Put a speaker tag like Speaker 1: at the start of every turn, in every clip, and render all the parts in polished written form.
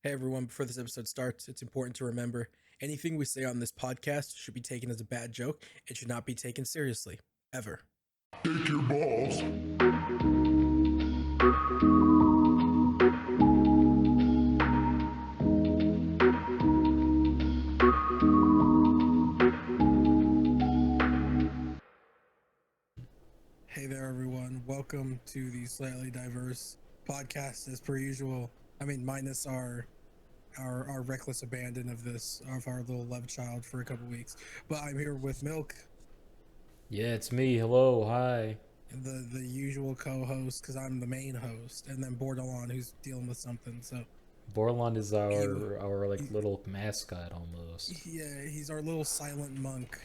Speaker 1: Hey everyone, before this episode starts, it's important to remember anything we say on this podcast should be taken as a bad joke and should not be taken seriously, ever.
Speaker 2: Take your balls.
Speaker 1: Hey there everyone, welcome to the Slightly Diverse podcast as per usual. Minus our reckless abandon of our little love child for a couple weeks. But I'm here with Milk,
Speaker 3: Yeah, it's me. Hello, hi.
Speaker 1: the usual co-host, because I'm the main host, and then Bordelon, who's dealing with something. So
Speaker 3: Borland is
Speaker 1: You-
Speaker 3: our like little mascot almost.
Speaker 1: yeah, he's our little silent monk.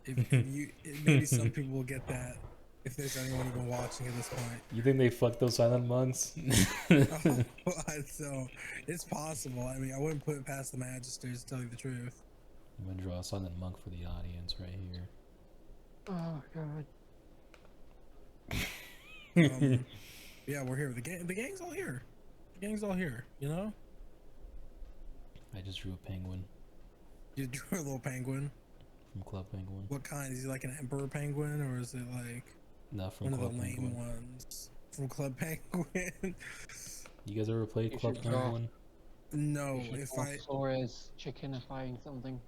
Speaker 1: Maybe some people will get that if there's anyone even watching at this point.
Speaker 3: You think they fucked those silent monks?
Speaker 1: So it's possible. I wouldn't put it past the Magisters to tell you the truth.
Speaker 3: I'm gonna draw a silent monk for the audience right here.
Speaker 4: Oh god.
Speaker 1: Yeah, we're here. The gang's all here. The gang's all here. You know,
Speaker 3: I just drew a penguin
Speaker 1: you drew a little penguin.
Speaker 3: from Club Penguin.
Speaker 1: What kind? Is he like an emperor penguin, or is it like
Speaker 3: Not from
Speaker 1: one of
Speaker 3: Club
Speaker 1: the lame
Speaker 3: Penguin.
Speaker 1: ones from Club Penguin?
Speaker 3: You guys ever played
Speaker 4: You
Speaker 3: Club
Speaker 4: should draw.
Speaker 3: Penguin?
Speaker 1: No,
Speaker 4: You should
Speaker 1: if
Speaker 4: draw
Speaker 1: I
Speaker 4: Flores chickenifying something.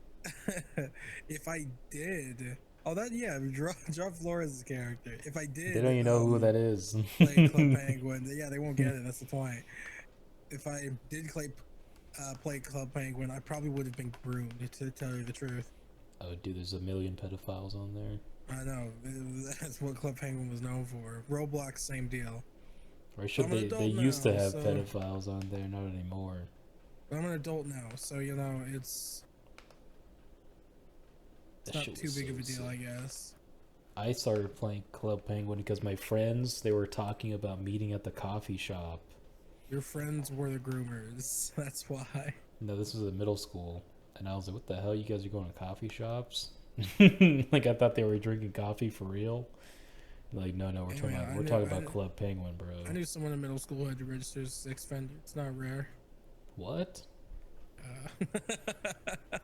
Speaker 1: if I did, draw Flores' character. If I did,
Speaker 3: They don't even know who that is.
Speaker 1: play Club Penguin, yeah, they won't get it. That's the point. If I did play Club Penguin, I probably would have been groomed, to tell you the truth.
Speaker 3: Oh, dude, there's a million pedophiles on there.
Speaker 1: I know that's what Club Penguin was known for. Roblox, same deal.
Speaker 3: Or should
Speaker 1: I'm an
Speaker 3: they?
Speaker 1: adult
Speaker 3: They used to
Speaker 1: now,
Speaker 3: have
Speaker 1: so-
Speaker 3: pedophiles on there, not anymore.
Speaker 1: But I'm an adult now, so it's
Speaker 3: That
Speaker 1: not
Speaker 3: shit
Speaker 1: too
Speaker 3: was
Speaker 1: big
Speaker 3: so
Speaker 1: of a deal,
Speaker 3: sick.
Speaker 1: I guess.
Speaker 3: I started playing Club Penguin because my friends, they were talking about meeting at the coffee shop.
Speaker 1: Your friends were the groomers. That's why.
Speaker 3: No, this was in middle school, and I was like, "What the hell? You guys are going to coffee shops?" Like I thought they were drinking coffee for real. Like, no, we're
Speaker 1: Hey,
Speaker 3: talking
Speaker 1: man,
Speaker 3: about
Speaker 1: I
Speaker 3: we're
Speaker 1: knew-
Speaker 3: talking
Speaker 1: I
Speaker 3: about
Speaker 1: knew-
Speaker 3: Club Penguin, bro.
Speaker 1: I knew someone in middle school who had to register as a sex offender. It's not rare.
Speaker 3: What?
Speaker 1: Uh,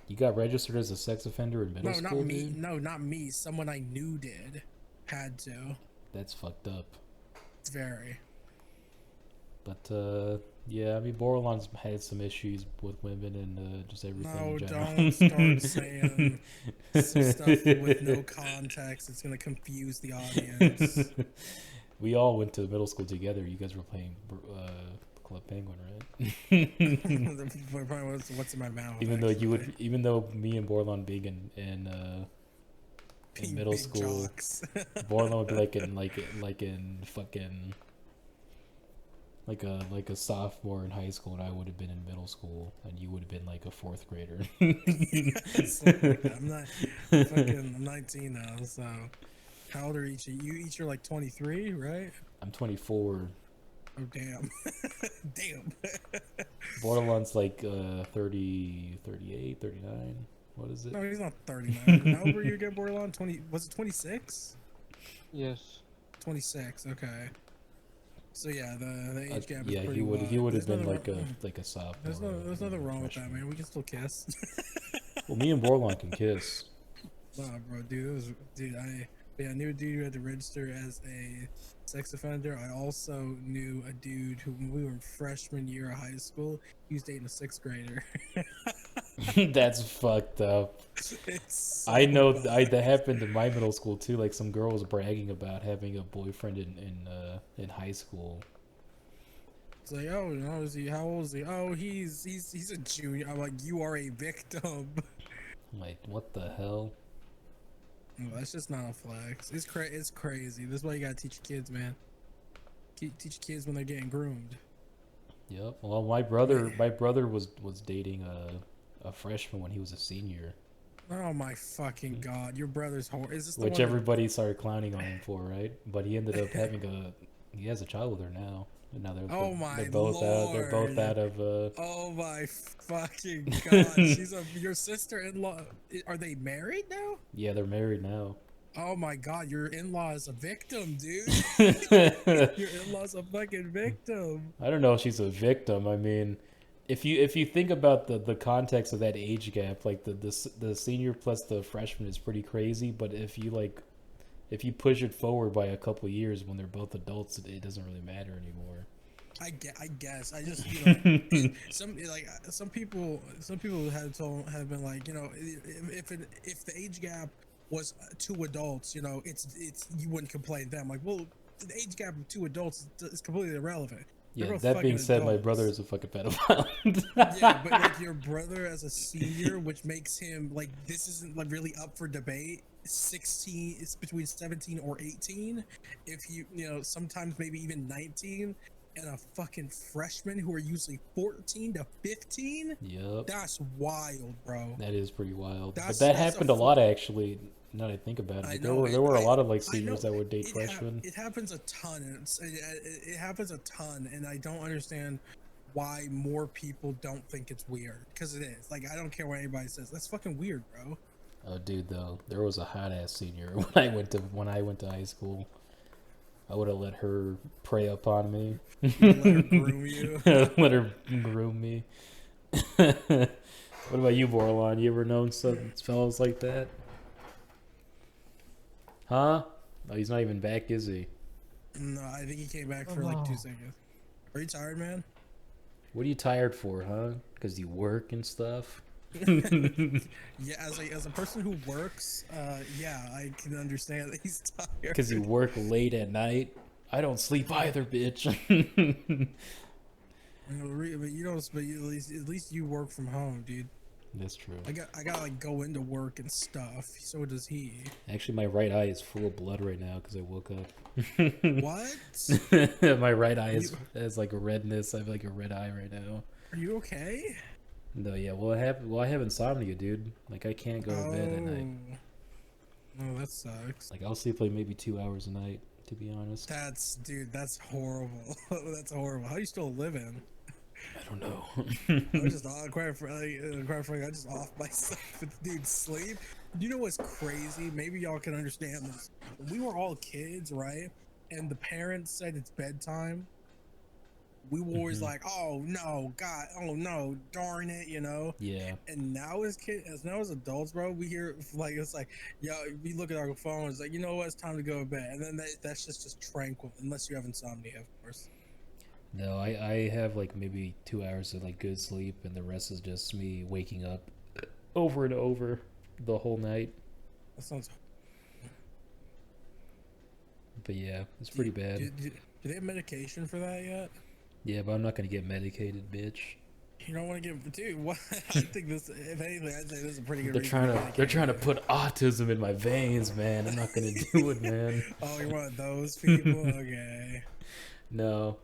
Speaker 3: You got registered as a sex offender in middle
Speaker 1: no,
Speaker 3: school,
Speaker 1: not me.
Speaker 3: dude?
Speaker 1: No, not me. Someone I knew did. Had to.
Speaker 3: That's fucked up.
Speaker 1: It's very.
Speaker 3: But yeah, I mean, Borland's had some issues with women and just everything.
Speaker 1: No,
Speaker 3: in general.
Speaker 1: don't start saying some stuff with no context. It's gonna confuse the audience.
Speaker 3: We all went to middle school together. You guys were playing Club Penguin, right?
Speaker 1: Probably what's in my mouth?
Speaker 3: Even though you would,
Speaker 1: actually.
Speaker 3: even though me and Borland being in
Speaker 1: Being
Speaker 3: middle
Speaker 1: big
Speaker 3: school,
Speaker 1: jocks.
Speaker 3: Borland would be like in fucking like a sophomore in high school, and I would have been in middle school, and you would have been like a fourth grader.
Speaker 1: Yes, I'm 19 now, so how old are each of you? You each are like 23, right?
Speaker 3: I'm 24.
Speaker 1: Oh damn. Damn.
Speaker 3: Borderland's like 30, 38, 39. What is it?
Speaker 1: No, he's not 39. How old were you again, Bordelon? 20, was it 26?
Speaker 4: Yes.
Speaker 1: 26, okay. So yeah, the age gap is
Speaker 3: yeah,
Speaker 1: pretty
Speaker 3: he would
Speaker 1: wide.
Speaker 3: have been
Speaker 1: There's
Speaker 3: like a sophomore.
Speaker 1: there's nothing wrong with that,
Speaker 3: freshman.
Speaker 1: man. We can still kiss.
Speaker 3: Well, me and Borland can kiss.
Speaker 1: Nah, bro, I knew a dude who had to register as a sex offender. I also knew a dude who, when we were in freshman year of high school, he was dating a sixth grader.
Speaker 3: That's fucked up.
Speaker 1: It's
Speaker 3: I know
Speaker 1: so
Speaker 3: that happened in my middle school too. Like some girl was bragging about having a boyfriend in high school.
Speaker 1: It's like, oh, no, how old is he? Oh, he's a junior. I'm like, you are a victim.
Speaker 3: I'm like, what the hell?
Speaker 1: No, that's just not a flex. It's crazy. This is why you gotta teach your kids, man. Teach kids when they're getting groomed.
Speaker 3: Yep. Well, my brother was dating a freshman when he was a senior,
Speaker 1: Oh my fucking god, your brother's Is this the
Speaker 3: which
Speaker 1: one that-
Speaker 3: everybody started clowning on him for, right? But he ended up having he has a child with her now, and now
Speaker 1: Oh my
Speaker 3: they're both out. They're both
Speaker 1: lord.
Speaker 3: out of
Speaker 1: Oh my fucking god, she's your sister-in-law. Are they married now?
Speaker 3: yeah, they're married now.
Speaker 1: Oh my god, your in-law is a victim, dude.
Speaker 3: I
Speaker 1: Your in-law's a fucking victim.
Speaker 3: don't know if she's a victim. I mean, if you think about the context of that age gap, like the senior plus the freshman is pretty crazy. But if you push it forward by a couple years when they're both adults, it doesn't really matter anymore.
Speaker 1: I guess I just some people have been like, if the age gap was two adults, it's you wouldn't complain then. Like, well, the age gap of two adults is completely irrelevant.
Speaker 3: Yeah, that being said, my brother is a fucking pedophile.
Speaker 1: Yeah, but like your brother as a senior, which makes him like, this isn't like really up for debate. 16, it's between 17 or 18. If sometimes maybe even 19, and a fucking freshman who are usually 14 to 15.
Speaker 3: Yep.
Speaker 1: That's wild, bro.
Speaker 3: That is pretty wild. But that happened a lot, actually. Now that I think about it, there were a lot of like seniors that would date freshmen.
Speaker 1: It happens a ton. It happens a ton, and I don't understand why more people don't think it's weird, because it is. Like, I don't care what anybody says. That's fucking weird, bro.
Speaker 3: Oh, dude, though, there was a hot ass senior when I went to high school. I would have let her prey upon me.
Speaker 1: Let her groom you.
Speaker 3: Let her groom me. What about you, Borlon? You ever known some fellows like that? Huh? Oh, he's not even back, is he?
Speaker 1: No, I think he came back for like 2 seconds. Are you tired, man?
Speaker 3: What are you tired for, huh? Because you work and stuff?
Speaker 1: Yeah, as a person who works, yeah, I can understand that he's tired.
Speaker 3: Because you work late at night. I don't sleep either, bitch.
Speaker 1: But at least you work from home, dude.
Speaker 3: That's true.
Speaker 1: I gotta like go into work and stuff. So does he.
Speaker 3: Actually, my right eye is full of blood right now because I woke up.
Speaker 1: What?
Speaker 3: My right eye has like a redness. I have like a red eye right now.
Speaker 1: Are you okay?
Speaker 3: No, yeah. Well, I have insomnia, dude. Like, I can't go to bed at night.
Speaker 1: Oh, that sucks.
Speaker 3: Like, I'll sleep like maybe 2 hours a night, to be honest.
Speaker 1: That's horrible. That's horrible. How are you still living?
Speaker 3: I don't know.
Speaker 1: I'm just quite frankly, I just off myself with dude sleep. You know what's crazy? Maybe y'all can understand this. When we were all kids, right? And the parents said it's bedtime. We were always like, oh no, God, oh no, darn it,
Speaker 3: Yeah.
Speaker 1: And now as adults, bro, we hear like, it's like, yo, we look at our phones, like, you know what, it's time to go to bed, and then that's just tranquil, unless you have insomnia, of course.
Speaker 3: No, I have like maybe 2 hours of like good sleep, and the rest is just me waking up over and over the whole night.
Speaker 1: That sounds.
Speaker 3: But yeah, it's pretty bad.
Speaker 1: Do they have medication for that yet?
Speaker 3: Yeah, but I'm not gonna get medicated, bitch.
Speaker 1: You don't want to get, dude. What? I think this, if anything, I'd say this is a pretty good.
Speaker 3: They're trying to put autism in my veins, man. I'm not gonna do it, man.
Speaker 1: Oh, you're one of those people. Okay.
Speaker 3: No,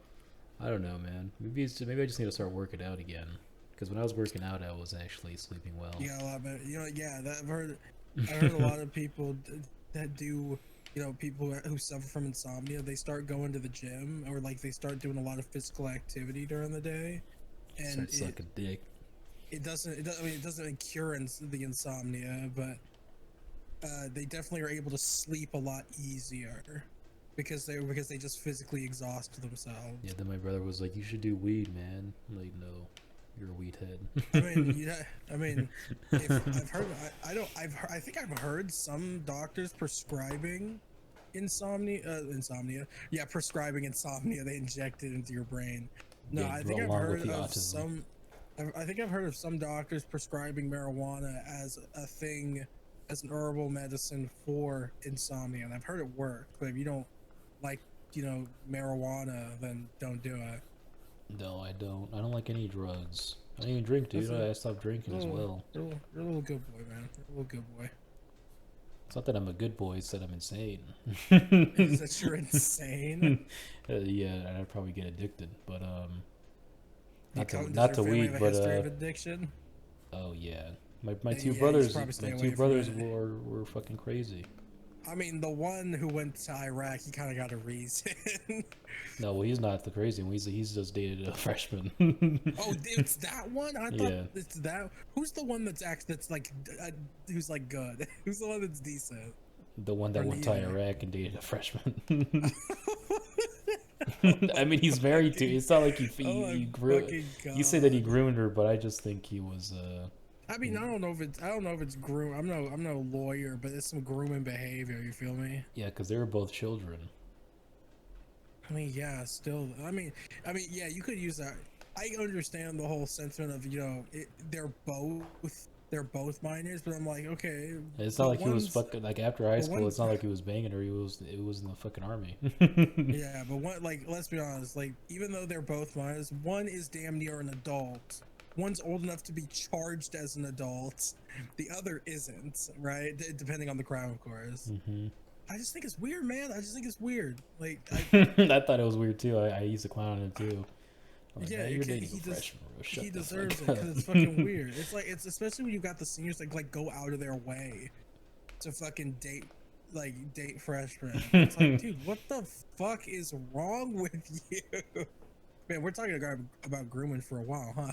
Speaker 3: I don't know, man. Maybe I just need to start working out again. Because when I was working out, I was actually sleeping well.
Speaker 1: You got a lot better. Yeah. I've heard a lot of people that do. People who suffer from insomnia, they start going to the gym, or like they start doing a lot of physical activity during the day, and
Speaker 3: start sucking dick.
Speaker 1: It doesn't cure the insomnia, but they definitely are able to sleep a lot easier because they just physically exhaust themselves.
Speaker 3: Yeah. Then my brother was like, "You should do weed, man." I'm like, no. You're a weed head.
Speaker 1: I think I've heard some doctors prescribing insomnia. Yeah, prescribing insomnia. They inject it into your brain. No,
Speaker 3: Yeah,
Speaker 1: I think I've heard of
Speaker 3: autism.
Speaker 1: I think I've heard of some doctors prescribing marijuana as a thing, as an herbal medicine for insomnia, and I've heard it work. But if you don't like, marijuana, then don't do it.
Speaker 3: No, I don't. I don't like any drugs. I don't even drink, dude. I stopped drinking as well.
Speaker 1: You're a little good boy, man. You're a little good boy.
Speaker 3: It's not that I'm a good boy, it's that I'm insane.
Speaker 1: Is that you're insane?
Speaker 3: Yeah, and I'd probably get addicted, but
Speaker 1: not
Speaker 3: to weed, but
Speaker 1: of addiction.
Speaker 3: Oh yeah, my two
Speaker 1: Yeah,
Speaker 3: brothers,
Speaker 1: it.
Speaker 3: were fucking crazy.
Speaker 1: I mean, the one who went to Iraq, he kind of got a reason.
Speaker 3: No, well, he's not the crazy one. He's just dated a freshman.
Speaker 1: Oh, it's that one. I thought it's that. Who's the one that's like who's like good? Who's the one that's decent?
Speaker 3: The one that went to Iraq and dated a freshman. I mean, he's married to. It's not like
Speaker 1: Oh my
Speaker 3: he grew.
Speaker 1: fucking
Speaker 3: You say that he
Speaker 1: God.
Speaker 3: groomed her, but I just think he was.
Speaker 1: I mean, I don't know if it's groom. I'm no lawyer, but it's some grooming behavior. You feel me?
Speaker 3: Yeah, because they were both children.
Speaker 1: I mean, yeah, still. Yeah, you could use that. I understand the whole sentiment of they're both minors, but I'm like, okay,
Speaker 3: It's not
Speaker 1: but
Speaker 3: like he was
Speaker 1: one's
Speaker 3: fucking like after high
Speaker 1: but
Speaker 3: school.
Speaker 1: one,
Speaker 3: It's not like he was banging her. It was in the fucking army.
Speaker 1: yeah, but one, like, let's be honest, like, even though they're both minors, one is damn near an adult. One's old enough to be charged as an adult. The other isn't, right? Depending on the crime, of course. I just think it's weird, man. I just think it's weird. Like,
Speaker 3: I thought it was weird too. I used to clown on him too. I'm like,
Speaker 1: yeah,
Speaker 3: "Man, you're dating a freshman, bro. Shut
Speaker 1: he
Speaker 3: the
Speaker 1: deserves
Speaker 3: fuck
Speaker 1: it
Speaker 3: up."
Speaker 1: because it's fucking weird. It's like it's especially when you got the seniors like go out of their way to fucking date freshmen. It's like, dude, what the fuck is wrong with you? Man, we're talking about grooming for a while, huh?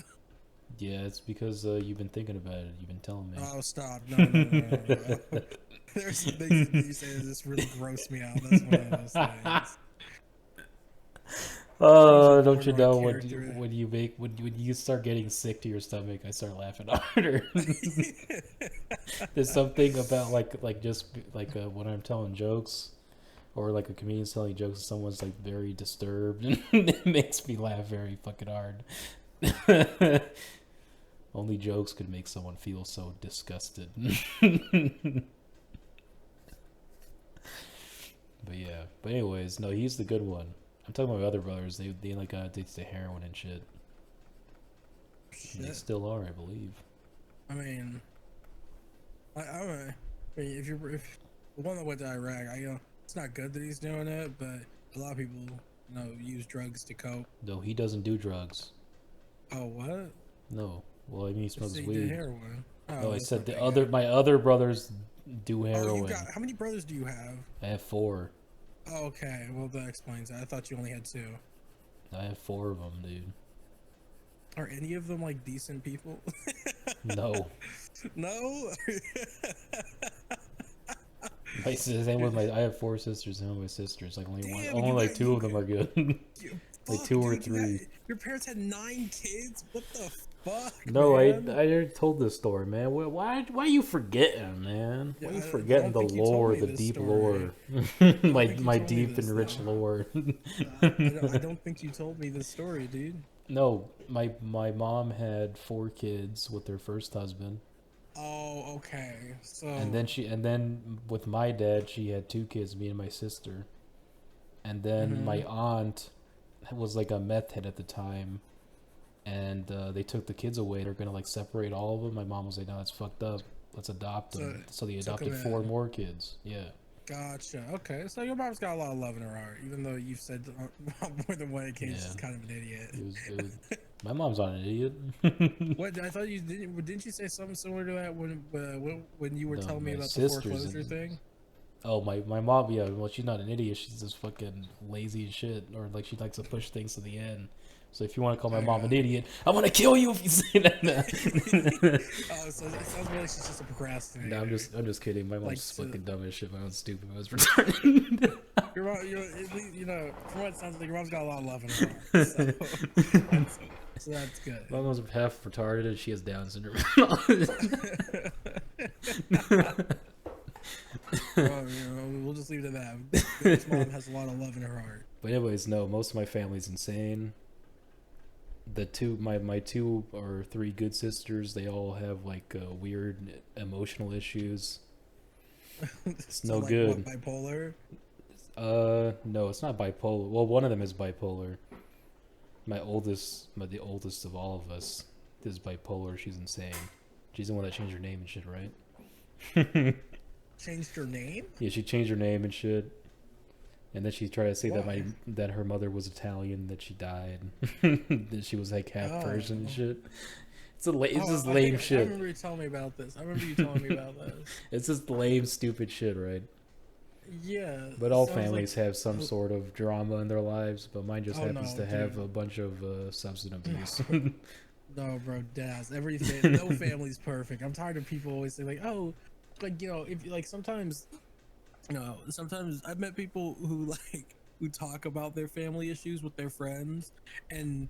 Speaker 3: Yeah, it's because you've been thinking about it. You've been telling me.
Speaker 1: Oh, stop! No. There's some things that you say that just really gross me out. That's one of those things.
Speaker 3: Oh, don't you
Speaker 1: my
Speaker 3: know
Speaker 1: character.
Speaker 3: when you start getting sick to your stomach, I start laughing harder. There's something about when I'm telling jokes, or like a comedian's telling jokes, and someone's like very disturbed, and it makes me laugh very fucking hard. Only jokes could make someone feel so disgusted. But anyways, no, he's the good one. I'm talking about my other brothers. They like got addicted to heroin and shit. And they still are, I believe.
Speaker 1: I mean, if the one that went to Iraq, it's not good that he's doing it, but a lot of people, use drugs to cope.
Speaker 3: No, he doesn't do drugs.
Speaker 1: Oh, what?
Speaker 3: No. Well, I mean, he smokes
Speaker 1: He
Speaker 3: weed.
Speaker 1: did heroin. Oh,
Speaker 3: No, I
Speaker 1: that's
Speaker 3: said
Speaker 1: not
Speaker 3: the
Speaker 1: that
Speaker 3: other
Speaker 1: good.
Speaker 3: my other brothers do
Speaker 1: Oh,
Speaker 3: heroin.
Speaker 1: how many brothers do you have?
Speaker 3: I have 4.
Speaker 1: Oh, okay, well that explains that. I thought you only had 2.
Speaker 3: I have 4 of them, dude.
Speaker 1: Are any of them like decent people?
Speaker 3: No.
Speaker 1: No.
Speaker 3: Same with I have 4 sisters and my sisters. Like
Speaker 1: Damn,
Speaker 3: only like 2 of them are good. Like 2 or 3.
Speaker 1: Your parents had 9 kids. What the fuck?
Speaker 3: No,
Speaker 1: man?
Speaker 3: I already told this story, man. Why are you forgetting, man? Why are you
Speaker 1: I
Speaker 3: forgetting
Speaker 1: don't
Speaker 3: the
Speaker 1: think you told
Speaker 3: lore,
Speaker 1: me
Speaker 3: the
Speaker 1: this
Speaker 3: deep
Speaker 1: story.
Speaker 3: lore,
Speaker 1: think you
Speaker 3: my
Speaker 1: told me
Speaker 3: deep
Speaker 1: this,
Speaker 3: and rich
Speaker 1: though.
Speaker 3: lore?
Speaker 1: I don't think you told me this story, dude.
Speaker 3: No, my mom had 4 kids with her first husband,
Speaker 1: Oh, okay. So
Speaker 3: and then with my dad, she had 2 kids, me and my sister, and then my aunt was like a meth head at the time, and they took the kids away. They're gonna like separate all of them. My mom was like, "No, that's fucked up. Let's adopt them." So they
Speaker 1: took
Speaker 3: adopted
Speaker 1: 'em
Speaker 3: 4
Speaker 1: in.
Speaker 3: more kids. Yeah.
Speaker 1: Gotcha. Okay, so your mom's got a lot of love in her heart, even though you've said on more than one occasion she's
Speaker 3: Yeah.
Speaker 1: kind of an idiot.
Speaker 3: It was, my mom's not an idiot.
Speaker 1: What I thought you didn't you say something similar to that when you were
Speaker 3: No,
Speaker 1: telling me
Speaker 3: my
Speaker 1: about the
Speaker 3: sisters
Speaker 1: foreclosure
Speaker 3: and-
Speaker 1: thing?
Speaker 3: Oh, my mom, yeah, well, she's not an idiot. She's just fucking lazy as shit. Or, like, she likes to push things to the end. So if you want to call my mom an idiot, I'm going to kill you if you say that now.
Speaker 1: Oh, so it sounds really she's just a procrastinator.
Speaker 3: No, I'm just kidding. My mom's
Speaker 1: Like, so-
Speaker 3: fucking dumb as shit. My mom's stupid. I was retarded.
Speaker 1: Your mom, from what it sounds like, your mom's got a lot of love in her heart. So that's good.
Speaker 3: My mom's half retarded and she has Down syndrome.
Speaker 1: We'll just leave it at that. Your mom has a lot of love in her heart.
Speaker 3: But anyways, no, most of my family's insane. My 2 or 3 good sisters, they all have like weird emotional issues. It's
Speaker 1: So,
Speaker 3: no
Speaker 1: like,
Speaker 3: good.
Speaker 1: What, bipolar?
Speaker 3: No, it's not bipolar. Well, one of them is bipolar. The oldest of all of us is bipolar. She's insane. She's the one that changed her name and shit, right?
Speaker 1: Changed her name?
Speaker 3: Yeah, she changed her name and shit. And then she tried to say
Speaker 1: Why?
Speaker 3: that her mother was Italian, that she died, that she was like half Persian and shit. It's just lame shit.
Speaker 1: I remember you telling me about this.
Speaker 3: It's just lame, stupid shit, right?
Speaker 1: Yeah.
Speaker 3: But all
Speaker 1: sounds
Speaker 3: families
Speaker 1: like-
Speaker 3: have some sort of drama in their lives, but mine just happens
Speaker 1: no,
Speaker 3: to have
Speaker 1: dude.
Speaker 3: a bunch of substance abuse.
Speaker 1: No, bro, Daz. No family's perfect. I'm tired of people always saying like, oh, like if like sometimes, sometimes I've met people who like who talk about their family issues with their friends, and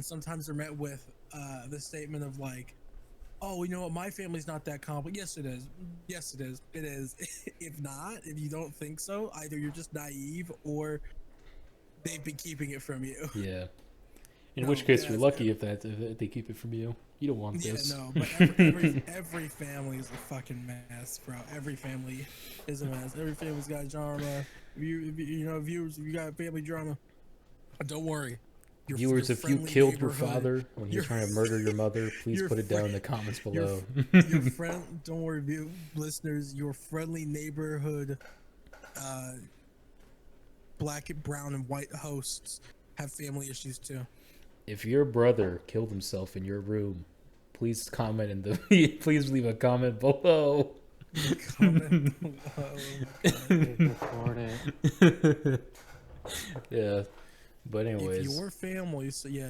Speaker 1: sometimes they're met with the statement of like, oh, you know what, my family's not that complex. Yes, it is. Yes, it is. It is. If not, if you don't think so, either you're just naive or they've been keeping it from you.
Speaker 3: Yeah. In
Speaker 1: No,
Speaker 3: which case, you're
Speaker 1: yes,
Speaker 3: lucky if they keep it from you. You don't want
Speaker 1: yeah,
Speaker 3: this.
Speaker 1: no, but every family is a fucking mess, bro. Every family is a mess. Every family's got drama. Viewers, if you got family drama, don't worry.
Speaker 3: Viewers, if you
Speaker 1: friendly
Speaker 3: killed your
Speaker 1: neighborhood-
Speaker 3: father when he was
Speaker 1: your-
Speaker 3: trying to murder your mother, please
Speaker 1: your
Speaker 3: put it down in
Speaker 1: friend-
Speaker 3: the comments
Speaker 1: your-
Speaker 3: below.
Speaker 1: your friend, don't worry, listeners. Your friendly neighborhood, black, brown, and white hosts have family issues too.
Speaker 3: If your brother killed himself in your room, please comment in the please leave a comment below.
Speaker 1: Comment below.
Speaker 4: Record it.
Speaker 3: Yeah, but anyways,
Speaker 1: If your family, so yeah.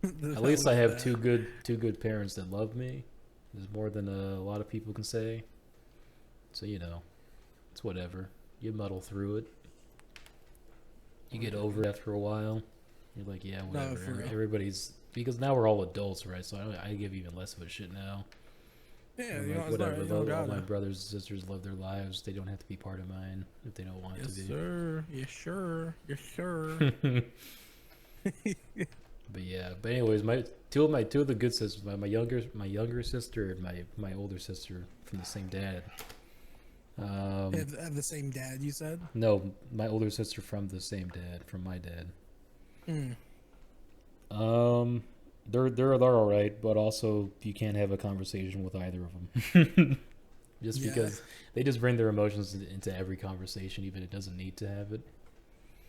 Speaker 3: at least I have two good parents that love me. There's more than a lot of people can say. So it's whatever. You muddle through it. You get over it after a while. You're like, yeah, whatever.
Speaker 1: for real.
Speaker 3: Everybody's because now we're all adults, right? So I give even less of a shit now.
Speaker 1: Yeah,
Speaker 3: I'm
Speaker 1: you know,
Speaker 3: like,
Speaker 1: it's not,
Speaker 3: whatever.
Speaker 1: you don't
Speaker 3: All my
Speaker 1: gotta.
Speaker 3: brothers and sisters live their lives. They don't have to be part of mine if they don't want
Speaker 1: Yes,
Speaker 3: to be.
Speaker 1: sir. Yes, sure. Yes, sure.
Speaker 3: But yeah. But anyways, two of the good sisters, my younger sister and my older sister from the same dad.
Speaker 1: Have the same dad, you said?
Speaker 3: No, my older sister from the same dad, from my dad. They're all right, but also you can't have a conversation with either of them. Just
Speaker 1: Yeah.
Speaker 3: because they just bring their emotions into every conversation, even it doesn't need to have it.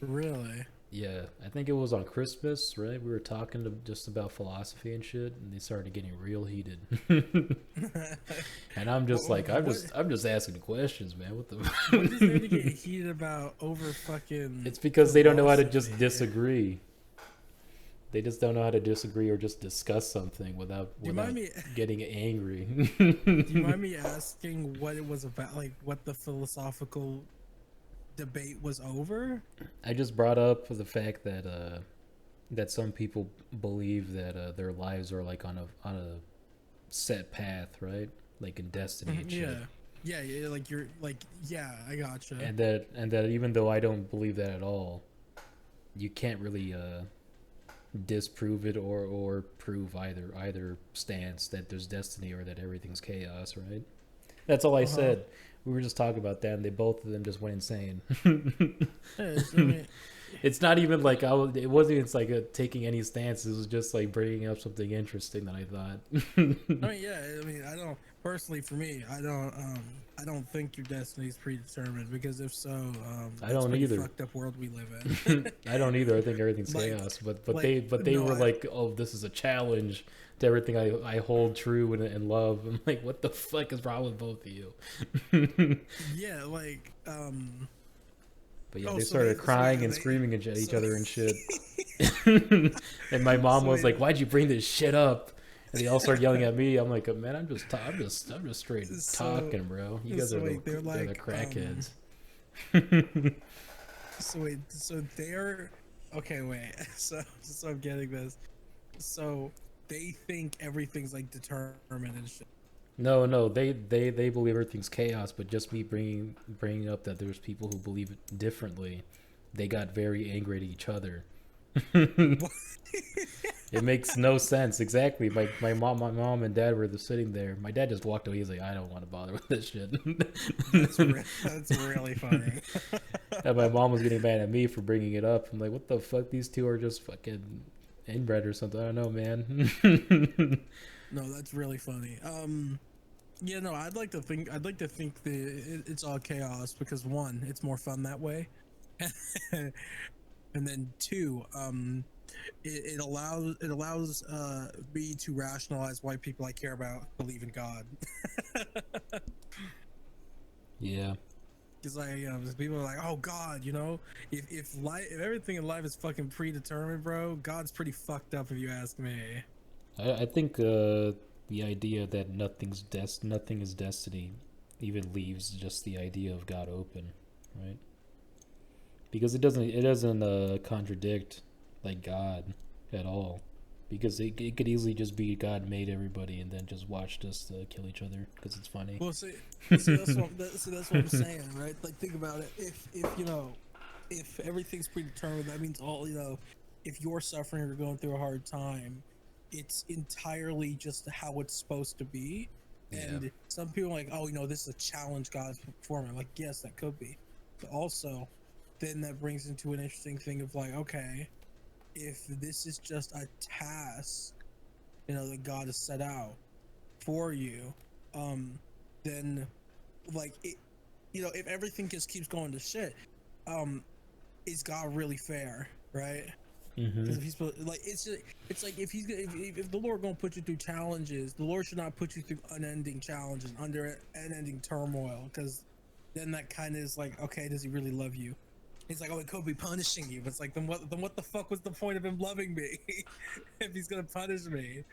Speaker 1: Really?
Speaker 3: Yeah, I think it was on Christmas, right? We were talking just about philosophy and shit, and they started getting real heated. And I'm just like, I'm just asking questions, man. What the?
Speaker 1: What is there to get heated about over fucking?
Speaker 3: It's because they don't know how to just
Speaker 1: philosophy?
Speaker 3: disagree. They just don't know how to disagree or just discuss something without
Speaker 1: Do you mind me?
Speaker 3: getting angry.
Speaker 1: Do you mind me asking what it was about? Like, what the philosophical debate was over?
Speaker 3: I just brought up the fact that some people believe that their lives are like on a set path, right? Like in destiny and shit.
Speaker 1: Yeah. Like you're like, yeah, I gotcha.
Speaker 3: And that even though I don't believe that at all, you can't really disprove it or prove either stance that there's destiny or that everything's chaos, right? That's all I said. We were just talking about that, and both of them just went insane. It's not even like it wasn't even like taking any stance. It was just like bringing up something interesting that I thought.
Speaker 1: I don't personally. For me, I don't think your destiny is predetermined, because if so,
Speaker 3: I don't
Speaker 1: pretty
Speaker 3: either.
Speaker 1: Fucked up world we live in.
Speaker 3: I don't either. I think everything's
Speaker 1: Like-
Speaker 3: chaos. But
Speaker 1: like,
Speaker 3: they
Speaker 1: no,
Speaker 3: were like, oh, this is a challenge to everything I hold true and love. I'm like, what the fuck is wrong with both of you?
Speaker 1: Yeah, like
Speaker 3: But yeah,
Speaker 1: Oh,
Speaker 3: they
Speaker 1: so
Speaker 3: started
Speaker 1: they- so
Speaker 3: crying
Speaker 1: yeah,
Speaker 3: and
Speaker 1: they-
Speaker 3: screaming at each
Speaker 1: so-
Speaker 3: other and shit. And my mom
Speaker 1: So
Speaker 3: was
Speaker 1: they-
Speaker 3: like, "Why'd you bring this shit up?" And they all started yelling at me. I'm like, "Man, I'm just straight
Speaker 1: So-
Speaker 3: talking, bro. You guys
Speaker 1: so
Speaker 3: are
Speaker 1: wait,
Speaker 3: they're
Speaker 1: they're
Speaker 3: the
Speaker 1: like,
Speaker 3: crackheads."
Speaker 1: so they're okay. Wait, so I'm getting this. So they think everything's like determined and shit.
Speaker 3: No, they believe everything's chaos. But just me bringing up that there's people who believe it differently, they got very angry at each other. It makes no sense. Exactly. My mom and dad were just sitting there. My dad just walked away. He's like, I don't want to bother with this shit.
Speaker 1: That's really funny.
Speaker 3: And my mom was getting mad at me for bringing it up. I'm like, what the fuck? These two are just fucking inbred or something. I don't know, man.
Speaker 1: No, that's really funny. Yeah, no, I'd like to think it's all chaos, because one, it's more fun that way. And then two, it allows me to rationalize why people I care about believe in God.
Speaker 3: Yeah.
Speaker 1: Because people are like, oh God, if everything in life is fucking predetermined, bro, God's pretty fucked up if you ask me.
Speaker 3: I think the idea that nothing is destiny even leaves just the idea of God open, right? because it doesn't contradict like God at all. Because it could easily just be God made everybody and then just watched us kill each other because it's funny.
Speaker 1: Well, see, that's what I'm saying, right? Like, think about it. If everything's predetermined, that means if you're suffering or going through a hard time, it's entirely just how it's supposed to be. And some people are like, oh, this is a challenge God's performing. Like, yes, that could be, but also, then that brings into an interesting thing of like, okay, if this is just a task, that God has set out for you, then like it, if everything just keeps going to shit, is God really fair, right? Because if he's like, it's like if the Lord gonna put you through challenges, the Lord should not put you through unending challenges, under unending turmoil, because then that kind of is like, okay, does he really love you? He's like, oh, he could be punishing you, but it's like, then what the fuck was the point of him loving me if he's gonna punish me?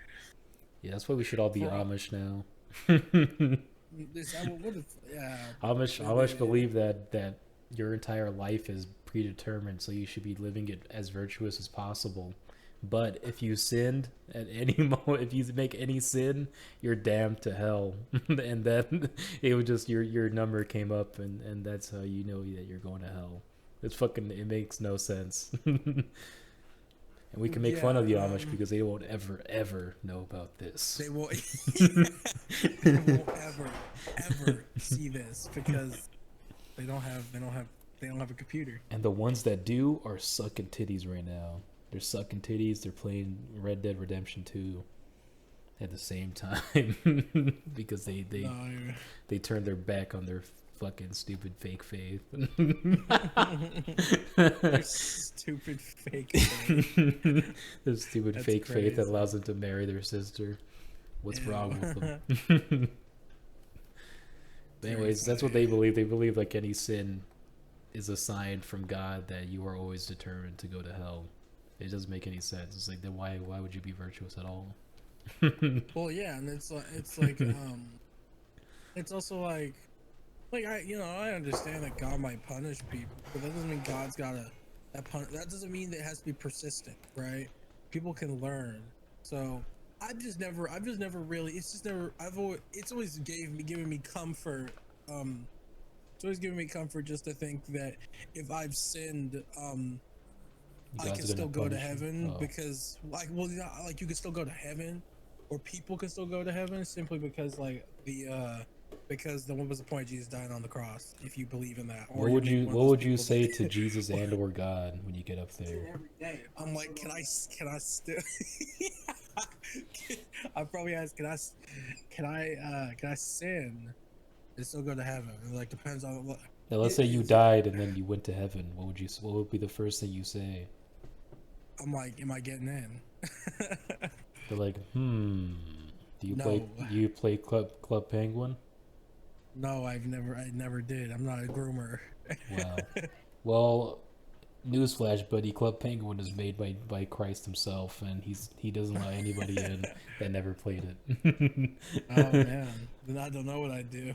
Speaker 3: Yeah, that's why we should all be Amish now. Amish believe that your entire life is predetermined, so you should be living it as virtuous as possible. But if you sinned at any moment, if you make any sin, you're damned to hell. And then it was just your number came up, and that's how you know that you're going to hell. It makes no sense. And we can make fun of the Amish because they won't ever know about this.
Speaker 1: They won't, they won't ever see this because they don't have a computer.
Speaker 3: And the ones that do are sucking titties right now. They're sucking titties. They're playing Red Dead Redemption 2 at the same time because they turned their back on their fucking stupid fake faith.
Speaker 1: Their stupid fake faith.
Speaker 3: The stupid That's fake crazy. Faith that allows them to marry their sister. What's wrong with them? But anyways, that's what they believe. They believe like any sin is a sign from God that you are always determined to go to hell. It doesn't make any sense. It's like, then why would you be virtuous at all?
Speaker 1: Well, yeah, and it's like it's also like I understand that God might punish people, but that doesn't mean God's gotta that doesn't mean that it has to be persistent, right? People can learn. So I've just never really, it's always given me comfort. It's always given me comfort just to think that if I've sinned, I can still go to heaven because you can still go to heaven, or people can still go to heaven simply because because what was the point of Jesus dying on the cross if you believe in that? Or
Speaker 3: what would you say to Jesus and or God when you get up there?
Speaker 1: I'm like, can I still? I probably ask, can I sin and still go to heaven? It like depends on what.
Speaker 3: Now, let's say you died and then you went to heaven. What would be the first thing you say?
Speaker 1: I'm like, am I getting in?
Speaker 3: They're like, Do you play Club Penguin?
Speaker 1: No, I never did. I'm not a groomer.
Speaker 3: Wow. Well, newsflash, buddy, Club Penguin is made by Christ himself, and he doesn't let anybody in that never played it.
Speaker 1: Oh man, then I don't know what I'd do.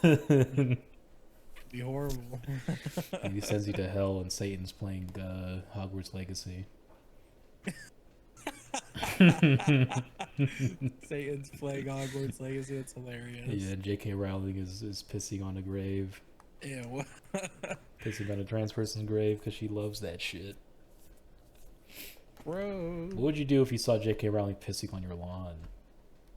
Speaker 1: It'd be horrible.
Speaker 3: He sends you to hell, and Satan's playing Hogwarts Legacy.
Speaker 1: Satan's playing Hogwarts Legacy. It's hilarious.
Speaker 3: Yeah, J.K. Rowling is pissing on a grave.
Speaker 1: Ew.
Speaker 3: Pissing on a trans person's grave because she loves that shit.
Speaker 1: Bro.
Speaker 3: What would you do if you saw J.K. Rowling pissing on your lawn?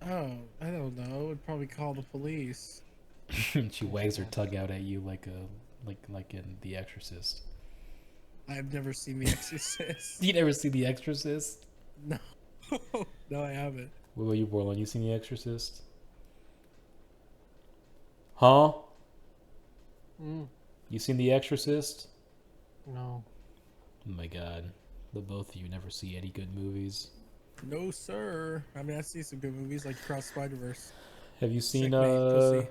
Speaker 1: Oh, I don't know. I'd probably call the police.
Speaker 3: She wags her tongue out at you like in The Exorcist.
Speaker 1: I've never seen The Exorcist.
Speaker 3: You never see The Exorcist?
Speaker 1: No. No, I haven't.
Speaker 3: What about you, Borland? You seen The Exorcist? Huh? You seen The Exorcist?
Speaker 4: No.
Speaker 3: Oh my god. The both of you never see any good movies.
Speaker 1: No, sir. I mean, I see some good movies like Cross Spider-Verse.
Speaker 3: Have you seen
Speaker 1: Checkmate,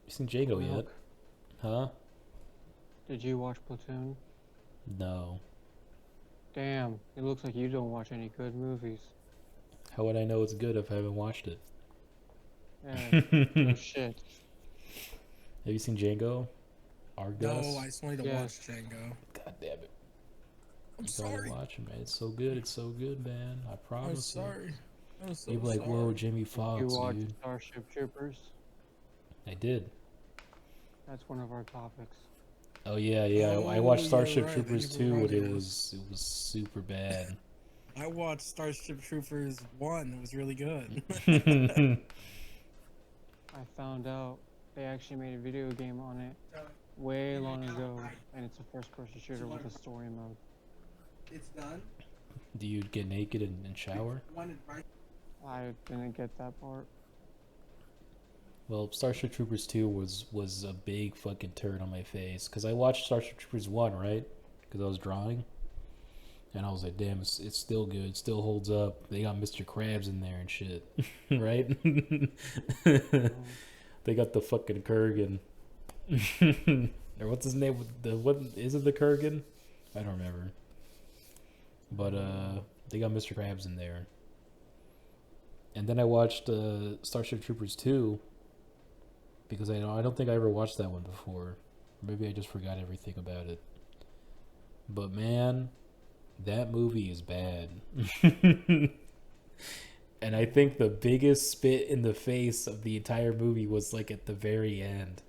Speaker 3: you seen Django yet? Huh?
Speaker 4: Did you watch Platoon?
Speaker 3: No.
Speaker 4: Damn, it looks like you don't watch any good movies.
Speaker 3: How would I know it's good if I haven't watched it?
Speaker 4: Yeah, no shit.
Speaker 3: Have you seen Django? Argus.
Speaker 1: No, I just wanted to
Speaker 4: Yeah.
Speaker 1: watch Django.
Speaker 3: God damn it.
Speaker 1: I'm
Speaker 3: You gotta
Speaker 1: sorry.
Speaker 3: watch it, man. It's so good. It's so good, man. I
Speaker 1: I'm
Speaker 3: promise
Speaker 1: sorry. I'm so
Speaker 3: you. You'd be like,
Speaker 1: sorry.
Speaker 3: whoa, Jamie
Speaker 4: You
Speaker 3: Foxx,
Speaker 4: watch
Speaker 3: dude.
Speaker 4: Starship Troopers?
Speaker 3: I did.
Speaker 4: That's one of our topics.
Speaker 3: Oh yeah, yeah. I
Speaker 1: Oh,
Speaker 3: watched
Speaker 1: yeah,
Speaker 3: Starship
Speaker 1: right.
Speaker 3: Troopers
Speaker 1: Thank you
Speaker 3: 2
Speaker 1: for
Speaker 3: and it
Speaker 1: reminding
Speaker 3: was super bad.
Speaker 1: I watched Starship Troopers 1. It was really good.
Speaker 4: I found out they actually made a video game on it way long ago, and it's a first-person shooter with a story mode.
Speaker 1: It's done.
Speaker 3: Do you get naked and shower?
Speaker 4: I didn't get that part.
Speaker 3: Well, Starship Troopers 2 was a big fucking turn on my face because I watched Starship Troopers 1, right? Because I was drawing. And I was like, damn, it's still good. It still holds up. They got Mr. Krabs in there and shit. Right? They got the fucking Kurgan. Or what's his name? What is it, the Kurgan? I don't remember. But they got Mr. Krabs in there. And then I watched Starship Troopers 2 because I don't think I ever watched that one before. Maybe I just forgot everything about it. But man, that movie is bad. And I think the biggest spit in the face of the entire movie was like at the very end.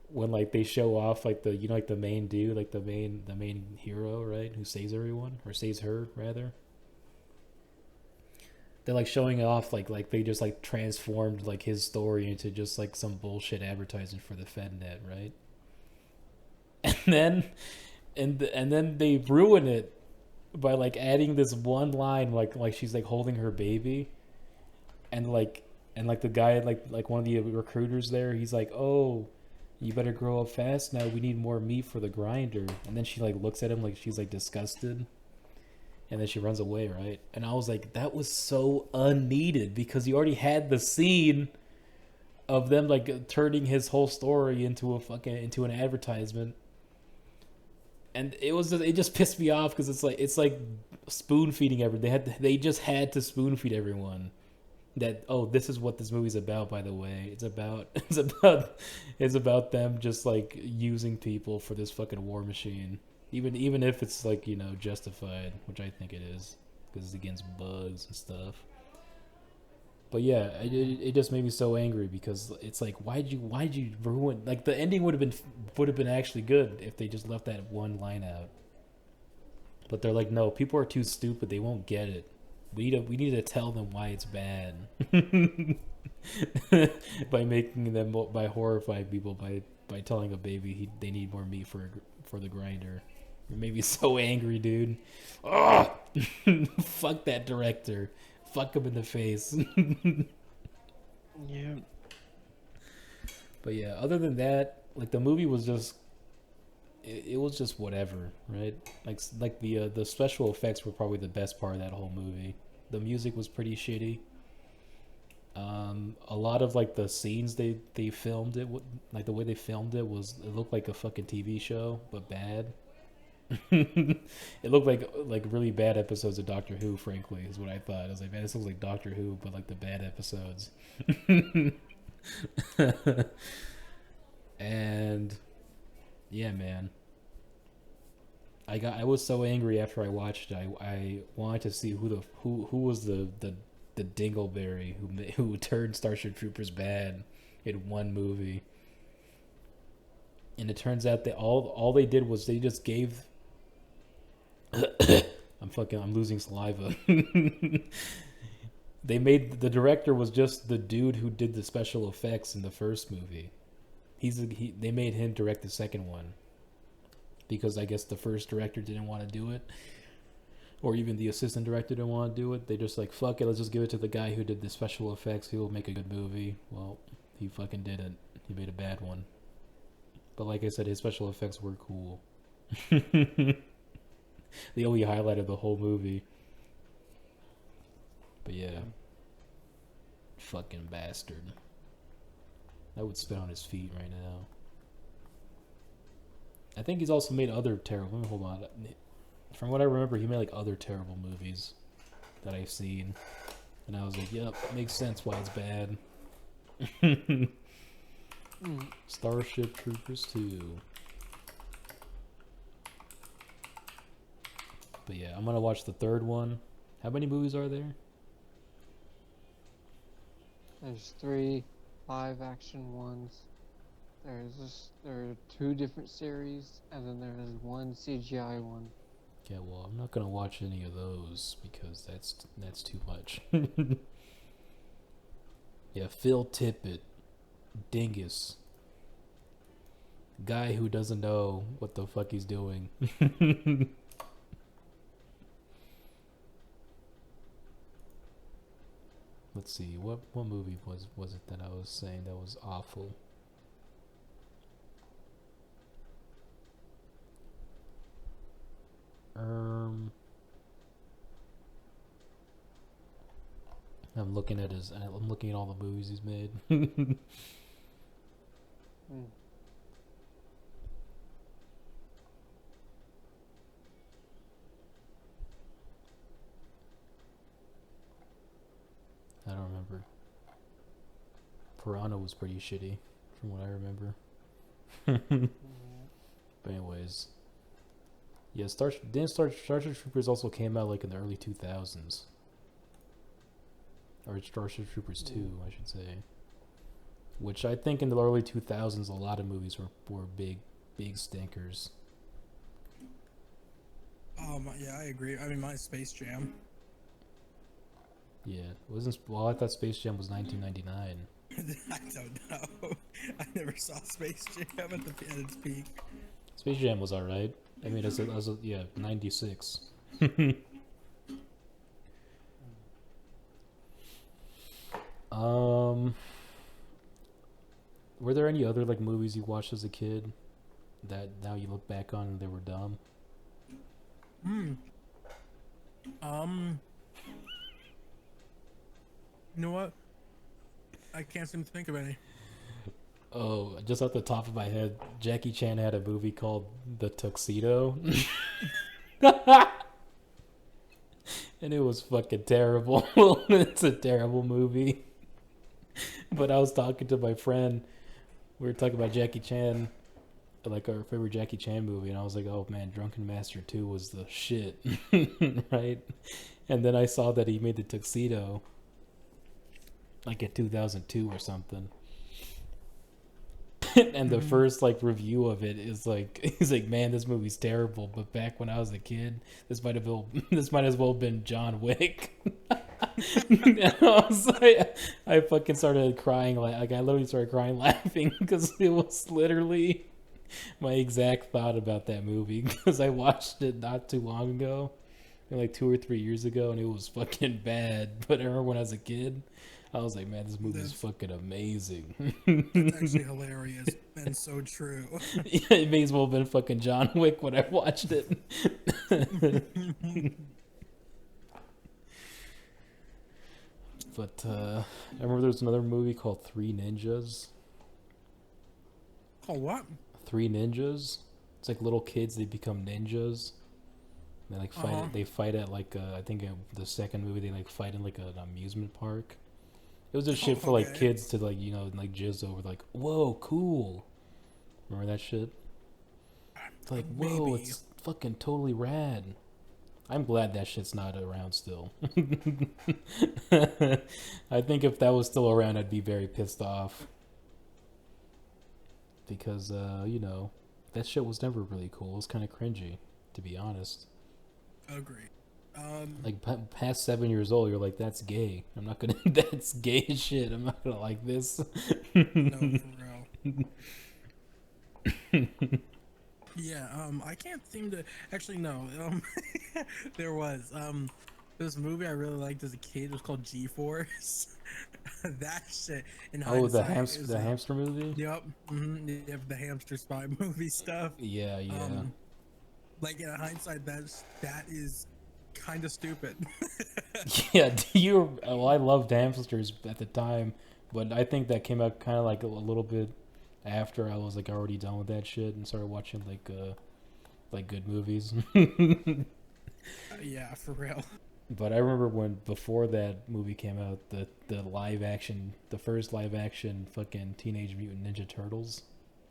Speaker 3: When like they show off like the like the main dude, like the main hero, right? Who saves everyone. Or saves her rather. They're like showing off like they just like transformed like his story into just like some bullshit advertising for the FedNet, right? And then they ruin it by like adding this one line like she's like holding her baby, and like the guy like one of the recruiters there, he's like, oh, you better grow up fast now, we need more meat for the grinder. And then she like looks at him like she's like disgusted, and then she runs away, right? And I was like, that was so unneeded because you already had the scene of them like turning his whole story into an advertisement. And it just pissed me off because it's like spoon feeding everyone. They just had to spoon feed everyone that, oh, this is what this movie's about. By the way, it's about them just like using people for this fucking war machine. Even if it's like justified, which I think it is because it's against bugs and stuff. But yeah, it just made me so angry because it's like, why'd you ruin, like the ending would have been actually good if they just left that one line out. But they're like, no, people are too stupid, they won't get it. We need to tell them why it's bad. by horrifying people by telling a baby they need more meat for the grinder. It made me so angry, dude. Oh, fuck that director. Fuck him in the face.
Speaker 4: Yeah.
Speaker 3: But yeah, other than that, like the movie was just, it was just whatever, right? Like the special effects were probably the best part of that whole movie. The music was pretty shitty. A lot of like the scenes they filmed it, like the way they filmed it looked like a fucking TV show, but bad. It looked like really bad episodes of Doctor Who, frankly, is what I thought. I was like, man, this looks like Doctor Who, but like the bad episodes. And yeah, man, I was so angry after I watched it. I wanted to see who was the dingleberry who turned Starship Troopers bad in one movie. And it turns out that all they did was they just gave I'm losing saliva. The director was just the dude who did the special effects in the first movie. They made him direct the second one because I guess the first director didn't want to do it, or even the assistant director didn't want to do it. They just like, fuck it, let's just give it to the guy who did the special effects. He will make a good movie. Well, he fucking didn't. He made a bad one. But like I said, his special effects were cool. The only highlight of the whole movie. But yeah. Fucking bastard. I would spit on his feet right now. I think he's also made other terrible... Let me hold on. From what I remember, he made like other terrible movies that I've seen. And I was like, yep, makes sense why it's bad. Starship Troopers 2. But yeah, I'm gonna watch the third one. How many movies are there?
Speaker 4: There's 3 live-action ones. There are 2 different series, and then there is 1 CGI one.
Speaker 3: Yeah, well, I'm not gonna watch any of those because that's too much. Yeah, Phil Tippett, dingus, guy who doesn't know what the fuck he's doing. Let's see, what movie was it that I was saying that was awful? I'm looking at all the movies he's made. I don't remember. Piranha was pretty shitty, from what I remember. But anyways, yeah, Starship Troopers also came out like in the early 2000s, or Starship Troopers 2, I should say. Which I think in the early 2000s, a lot of movies were big stinkers.
Speaker 1: Yeah, I agree. I mean, my Space Jam.
Speaker 3: Yeah, I thought Space Jam was 1999.
Speaker 1: I don't know. I never saw Space Jam at its peak.
Speaker 3: Space Jam was alright. I mean, yeah, 96. Were there any other like movies you watched as a kid that now you look back on and they were dumb?
Speaker 1: You know what? I can't seem to think of any.
Speaker 3: Oh, just off the top of my head, Jackie Chan had a movie called The Tuxedo. And it was fucking terrible. It's a terrible movie. But I was talking to my friend. We were talking about Jackie Chan, like our favorite Jackie Chan movie, and I was like, oh man, Drunken Master 2 was the shit. Right? And then I saw that he made The Tuxedo like in 2002 or something. And the first like review of it is like, he's like, man, this movie's terrible, but back when I was a kid, this might as well been John Wick. And I was like, I fucking started crying, like I literally started crying laughing because it was literally my exact thought about that movie, because I watched it not too long ago, like 2 or 3 years ago, and it was fucking bad. But I remember when I was a kid, I was like, man, this movie is fucking amazing.
Speaker 1: It's actually hilarious and so true.
Speaker 3: Yeah, it may as well have been fucking John Wick when I watched it. But I remember there was another movie called Three Ninjas.
Speaker 1: Oh, what?
Speaker 3: Three Ninjas. It's like little kids, they become ninjas. They like fight. They fight at like I think the second movie they like fight in like an amusement park. It was just shit for like kids to like, you know, like jizz over, like, whoa, cool. Remember that shit? It's like, whoa, it's fucking totally rad. I'm glad that shit's not around still. I think if that was still around, I'd be very pissed off. Because, you know, that shit was never really cool. It was kind of cringy, to be honest.
Speaker 1: Agreed.
Speaker 3: Like past 7 years old, you're like, that's gay. I'm not gonna. That's gay as shit. I'm not gonna like this.
Speaker 1: No, for real. Yeah. I can't seem to. Actually, no. There was this movie I really liked as a kid. It was called G-Force. That shit.
Speaker 3: Oh, the hamster movie.
Speaker 1: Yep. Mm-hmm. Yep, the hamster spy movie stuff.
Speaker 3: Yeah, yeah.
Speaker 1: Like in hindsight, that is kind of stupid.
Speaker 3: Yeah, well, I loved hamsters at the time, but I think that came out kind of like a little bit after I was like already done with that shit and started watching like good movies.
Speaker 1: Yeah, for real.
Speaker 3: But I remember when before that movie came out, the first live action fucking Teenage Mutant Ninja Turtles.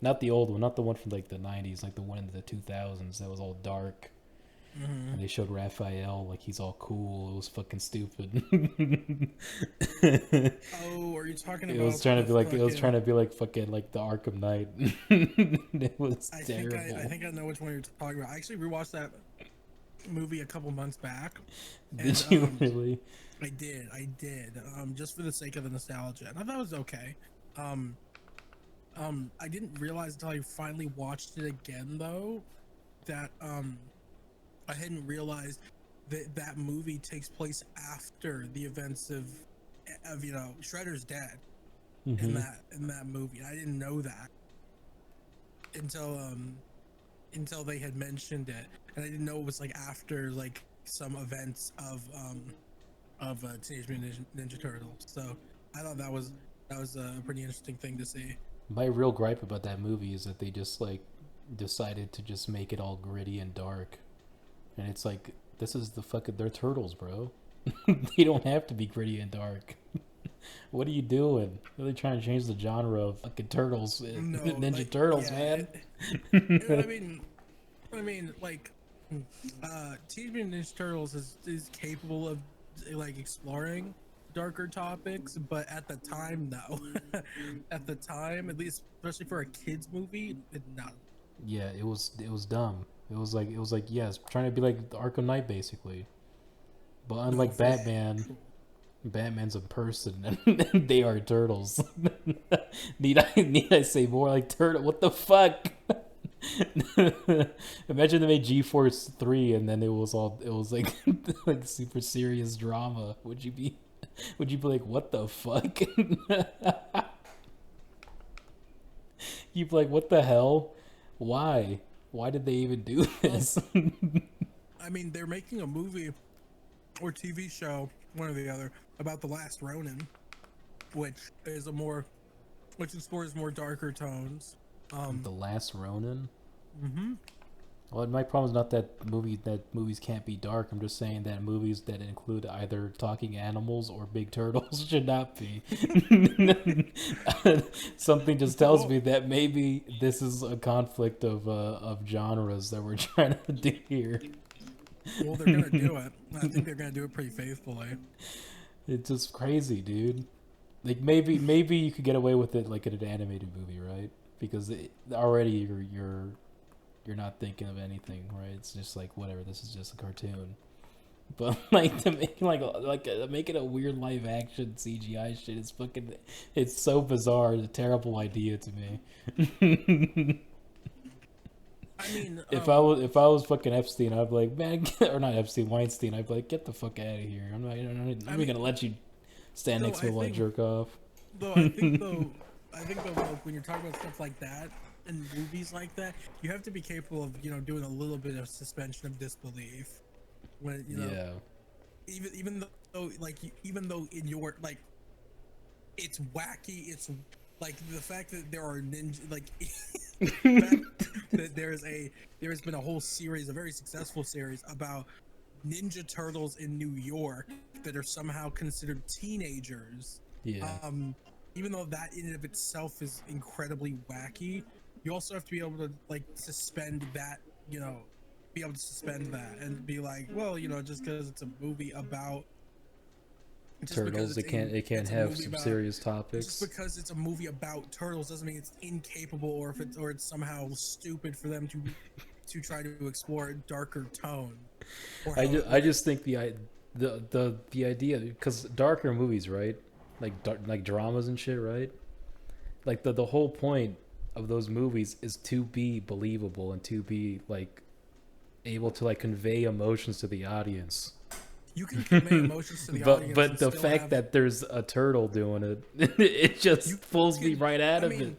Speaker 3: Not the old one, not the one from like the 90s, like the one in the 2000s that was all dark.
Speaker 1: Mm-hmm.
Speaker 3: And they showed Raphael like he's all cool. It was fucking stupid.
Speaker 1: Oh, are you talking
Speaker 3: It
Speaker 1: about
Speaker 3: was trying to
Speaker 1: the
Speaker 3: be like
Speaker 1: fucking?
Speaker 3: fucking like the Arkham Knight. It was terrible.
Speaker 1: I think I know which one you're talking about. I actually rewatched that movie a couple months back, and
Speaker 3: Did you really?
Speaker 1: I did, just for the sake of the nostalgia, and I thought it was okay. Um, I didn't realize until I finally watched it again, though, that I hadn't realized that that movie takes place after the events of Shredder's dead
Speaker 3: Mm-hmm.
Speaker 1: in that movie. I didn't know that until they had mentioned it, and I didn't know it was like after like some events of Teenage Mutant Ninja Turtles. So I thought that was a pretty interesting thing to see.
Speaker 3: My real gripe about that movie is that they just like decided to just make it all gritty and dark, and it's like this is the fucking they're turtles, bro. They don't have to be gritty and dark. What are you doing? Really trying to change the genre of fucking turtles,
Speaker 1: No,
Speaker 3: Ninja
Speaker 1: like
Speaker 3: Turtles,
Speaker 1: yeah,
Speaker 3: man.
Speaker 1: I mean, like, Teenage Mutant Ninja Turtles is capable of like exploring darker topics, but at the time, no. At the time, at least, especially for a kids movie, not.
Speaker 3: Yeah, it was dumb. It was like yes, trying to be like the Arkham Knight basically, but
Speaker 1: No,
Speaker 3: unlike
Speaker 1: for
Speaker 3: Batman,
Speaker 1: sure.
Speaker 3: Batman's a person and they are turtles. Need I say more? Like turtle? What the fuck? Imagine they made G-Force 3 and then it was like like super serious drama. Would you be like what the fuck? You'd be like what the hell? Why? Why did they even do this?
Speaker 1: I mean, they're making a movie or TV show, one or the other, about the Last Ronin, which is which explores more darker tones.
Speaker 3: The Last Ronin?
Speaker 1: Mm-hmm.
Speaker 3: Well, my problem is not that movies can't be dark. I'm just saying that movies that include either talking animals or big turtles should not be. Something just tells me that maybe this is a conflict of genres that we're trying to do here.
Speaker 1: Well, they're gonna do it. I think they're gonna do it pretty faithfully.
Speaker 3: It's just crazy, dude. Like maybe you could get away with it like in an animated movie, right? Because already you're not thinking of anything, right? It's just like whatever. This is just a cartoon. But like to make make it a weird live action CGI shit is fucking. It's so bizarre. It's a terrible idea to me.
Speaker 1: I mean,
Speaker 3: If I was fucking Epstein, I'd be like, man, or not Epstein, Weinstein. I'd be like, get the fuck out of here. I'm not gonna let you stand next to me while I jerk off.
Speaker 1: though, I think though, when you're talking about stuff like that and movies like that, you have to be capable of doing a little bit of suspension of disbelief. When
Speaker 3: Yeah.
Speaker 1: even though in your like it's wacky, it's like the fact that there are ninja like that there has been a whole series, a very successful series about Ninja Turtles in New York that are somehow considered teenagers.
Speaker 3: Yeah.
Speaker 1: Even though that in and of itself is incredibly wacky, you also have to be able to like suspend that, be able to suspend that and be like, well, just because it's a movie about
Speaker 3: Turtles, it can't have some serious topics.
Speaker 1: just because it's a movie about turtles doesn't mean it's incapable or it's somehow stupid for them to try to explore a darker tone.
Speaker 3: I just think the idea, because darker movies, right? Like dramas and shit, right? Like the whole point of those movies is to be believable and to be like able to like convey emotions to the audience.
Speaker 1: You can convey emotions to the audience,
Speaker 3: but the fact that there's a turtle doing it, it just pulls me right out of it.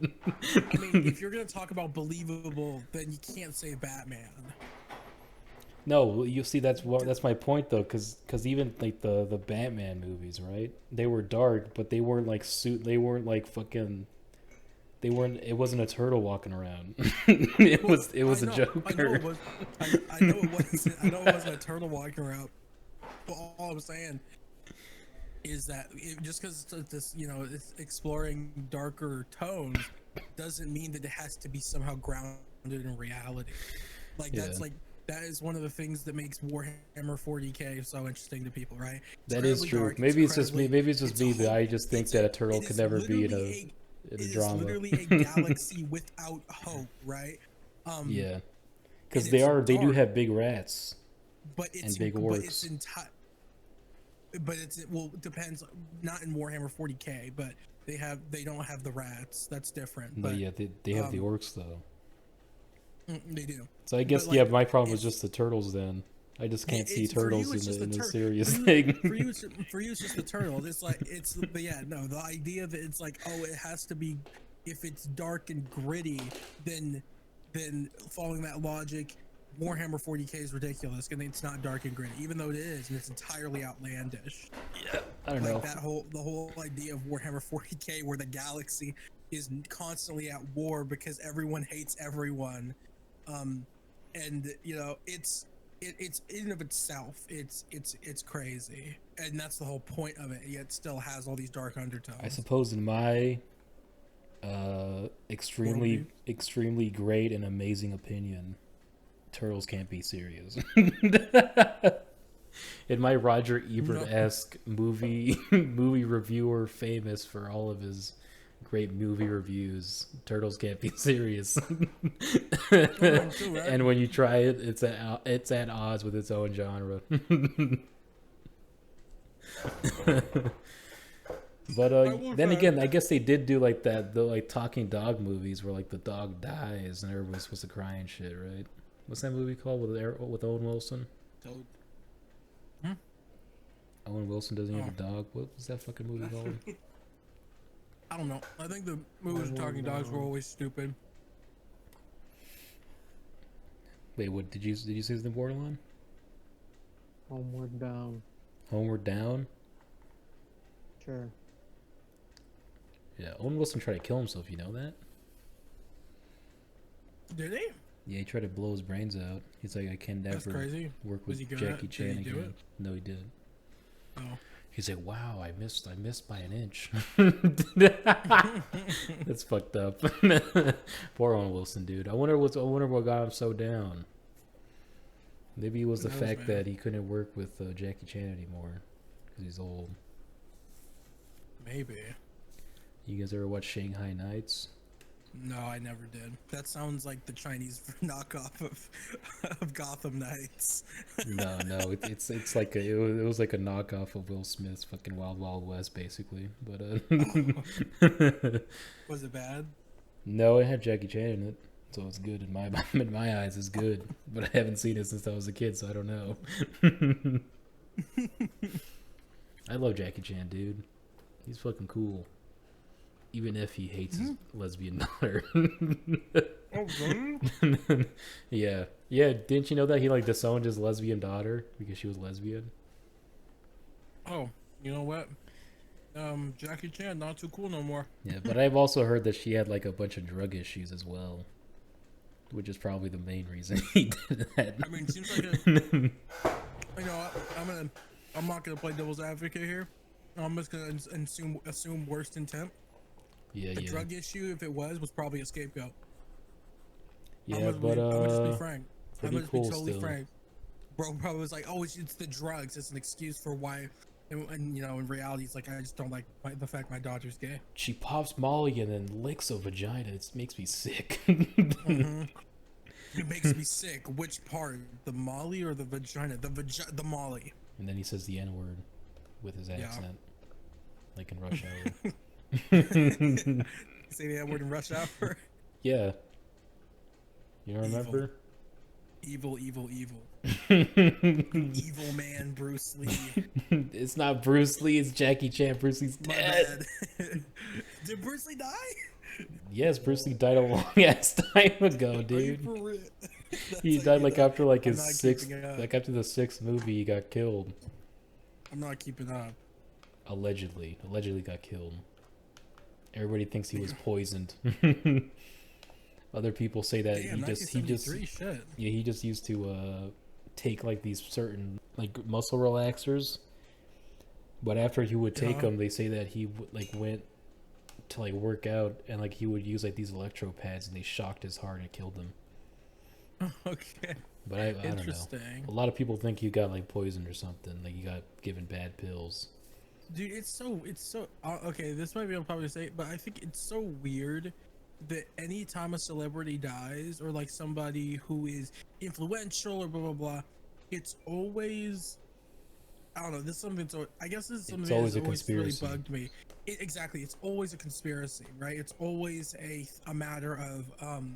Speaker 1: I mean, if you're gonna talk about believable, then you can't say Batman.
Speaker 3: No, you see, that's my point though, because even like the Batman movies, right? They were dark, but they weren't like they weren't like fucking. They weren't. It wasn't a turtle walking around. It was a Joker.
Speaker 1: I know it was. I know it wasn't. I know it wasn't a turtle walking around. But all I'm saying is that just because this, it's exploring darker tones, doesn't mean that it has to be somehow grounded in reality. Like that is one of the things that makes Warhammer 40K so interesting to people, right? It's
Speaker 3: That is
Speaker 1: incredibly
Speaker 3: true.
Speaker 1: dark,
Speaker 3: Maybe it's just me.
Speaker 1: incredibly-
Speaker 3: Maybe it's just
Speaker 1: it's
Speaker 3: me, but
Speaker 1: hope-
Speaker 3: I just think
Speaker 1: it's
Speaker 3: that a turtle
Speaker 1: it
Speaker 3: could
Speaker 1: is
Speaker 3: never be
Speaker 1: literally
Speaker 3: in
Speaker 1: it
Speaker 3: a
Speaker 1: is
Speaker 3: drama.
Speaker 1: literally a galaxy without hope, right?
Speaker 3: Yeah,
Speaker 1: And
Speaker 3: because
Speaker 1: it's
Speaker 3: they do
Speaker 1: dark,
Speaker 3: have big rats
Speaker 1: but it's
Speaker 3: and big
Speaker 1: but it's
Speaker 3: orcs.
Speaker 1: entire. But it depends. Not in Warhammer 40K, but they don't have the rats. That's different.
Speaker 3: No,
Speaker 1: But
Speaker 3: yeah, they have the
Speaker 1: um,
Speaker 3: orcs though.
Speaker 1: they do.
Speaker 3: So I guess
Speaker 1: But
Speaker 3: yeah,
Speaker 1: like,
Speaker 3: my problem was
Speaker 1: it's
Speaker 3: just the turtles. Then I just can't see
Speaker 1: it's for you.
Speaker 3: turtles
Speaker 1: It's just
Speaker 3: in
Speaker 1: the
Speaker 3: a
Speaker 1: turtle.
Speaker 3: serious
Speaker 1: For
Speaker 3: thing.
Speaker 1: you, it's just the turtle. It's like but yeah, no. The idea that it's like, oh, it has to be, if it's dark and gritty, then following that logic, Warhammer 40K is ridiculous, and it's not dark and gritty, even though it is, and it's entirely outlandish.
Speaker 3: Yeah, I don't know.
Speaker 1: Like the whole idea of Warhammer 40K, where the galaxy is constantly at war because everyone hates everyone, and you know it's in and of itself it's crazy, and that's the whole point of it. Yet it still has all these dark undertones.
Speaker 3: I suppose in my extremely great and amazing opinion, turtles can't be serious. In my Roger Ebert-esque movie reviewer, famous for all of his great movie reviews, turtles can't be serious. And when you try it, it's at odds with its own genre. But then again, I guess they did do like that, the like talking dog movies where like the dog dies and everybody's supposed to cry and shit, right? What's that movie called with Owen Wilson? Owen Wilson doesn't have a dog. What was that fucking movie called?
Speaker 1: I don't know. I think the movies with talking dogs were always stupid.
Speaker 3: Wait, what did you see the borderline?
Speaker 4: Homeward Bound.
Speaker 3: Homeward Down?
Speaker 4: Sure.
Speaker 3: Yeah, Owen Wilson tried to kill himself, you know that?
Speaker 1: Did he?
Speaker 3: Yeah, he tried to blow his brains out. He's like, I can
Speaker 1: That's
Speaker 3: never
Speaker 1: crazy.
Speaker 3: work
Speaker 1: Was
Speaker 3: with
Speaker 1: he good
Speaker 3: Jackie
Speaker 1: at-
Speaker 3: Chan
Speaker 1: did he do
Speaker 3: again.
Speaker 1: it?
Speaker 3: No, he didn't.
Speaker 1: Oh.
Speaker 3: He's like, wow, I missed by an inch. That's fucked up. Poor Owen Wilson, dude. I wonder what got him so down. Maybe it was the
Speaker 1: Who knows,
Speaker 3: fact
Speaker 1: man?
Speaker 3: that he couldn't work with Jackie Chan anymore because he's old.
Speaker 1: Maybe.
Speaker 3: You guys ever watch Shanghai Nights?
Speaker 1: No, I never did. That sounds like the Chinese knockoff of Gotham Knights.
Speaker 3: No, it's like it was like a knockoff of Will Smith's fucking Wild Wild West, basically. But
Speaker 1: Was it bad?
Speaker 3: no, it had Jackie Chan in it, so it's good in my eyes. It's good, but I haven't seen it since I was a kid, so I don't know. I love Jackie Chan, dude. He's fucking cool, even if he hates his lesbian daughter.
Speaker 1: Oh, really?
Speaker 3: Yeah. Didn't you know that he like disowned his lesbian daughter because she was lesbian?
Speaker 1: Oh, you know what? Jackie Chan not too cool no more.
Speaker 3: Yeah, but I've also heard that she had like a bunch of drug issues as well, which is probably the main reason he did that.
Speaker 1: I mean, it seems like you know what? I'm not gonna play devil's advocate here. I'm just gonna assume worst intent.
Speaker 3: Yeah,
Speaker 1: The
Speaker 3: yeah.
Speaker 1: drug issue, if it was probably a scapegoat.
Speaker 3: Yeah,
Speaker 1: I'm
Speaker 3: but
Speaker 1: gonna just be frank.
Speaker 3: pretty
Speaker 1: I'm gonna
Speaker 3: cool
Speaker 1: be totally
Speaker 3: still.
Speaker 1: frank. Bro probably was like, oh, it's the drugs. It's an excuse for why. And you know, in reality, it's like, I just don't like the fact my daughter's gay.
Speaker 3: She pops Molly and then licks a vagina. It makes me sick.
Speaker 1: Mhm. It makes me sick. Which part? The Molly or the vagina? The Molly.
Speaker 3: And then he says the N-word with his accent, like in Rush Hour.
Speaker 1: Say the N-word in Rush Hour.
Speaker 3: Yeah. You don't
Speaker 1: Evil.
Speaker 3: remember?
Speaker 1: Evil. Evil man, Bruce Lee.
Speaker 3: It's not Bruce Lee, it's Jackie Chan. Bruce Lee's
Speaker 1: My
Speaker 3: dead.
Speaker 1: bad. Did Bruce Lee die?
Speaker 3: Yes, BruceLee died a long ass time ago,
Speaker 1: Are you
Speaker 3: dude.
Speaker 1: for real?
Speaker 3: He
Speaker 1: That's
Speaker 3: died
Speaker 1: you
Speaker 3: like
Speaker 1: know,
Speaker 3: after like
Speaker 1: I'm
Speaker 3: his
Speaker 1: not
Speaker 3: sixth,
Speaker 1: keeping up.
Speaker 3: like after the sixth movie, he got killed.
Speaker 1: I'm not keeping up.
Speaker 3: Allegedly got killed. Everybody thinks he was poisoned. Other people say that
Speaker 1: Damn,
Speaker 3: he just
Speaker 1: 1973, shit.
Speaker 3: yeah, he just used to take like these certain like muscle relaxers. But after he would take
Speaker 1: Uh-huh.
Speaker 3: them, they say that he like went to like work out and like he would use like these electro pads and they shocked his heart and killed him.
Speaker 1: Okay.
Speaker 3: But I don't know.
Speaker 1: Interesting.
Speaker 3: A lot of people think you got like poisoned or something, like you got given bad pills.
Speaker 1: Dude, it's so okay, this might be I'll probably say, but I think it's so weird that anytime a celebrity dies or like somebody who is influential or blah blah blah, it's always I don't know. This is something. So I guess this is
Speaker 3: It's
Speaker 1: something
Speaker 3: always
Speaker 1: that's
Speaker 3: a
Speaker 1: always really
Speaker 3: conspiracy.
Speaker 1: bugged me. Exactly. It's always a conspiracy, right? It's always a matter of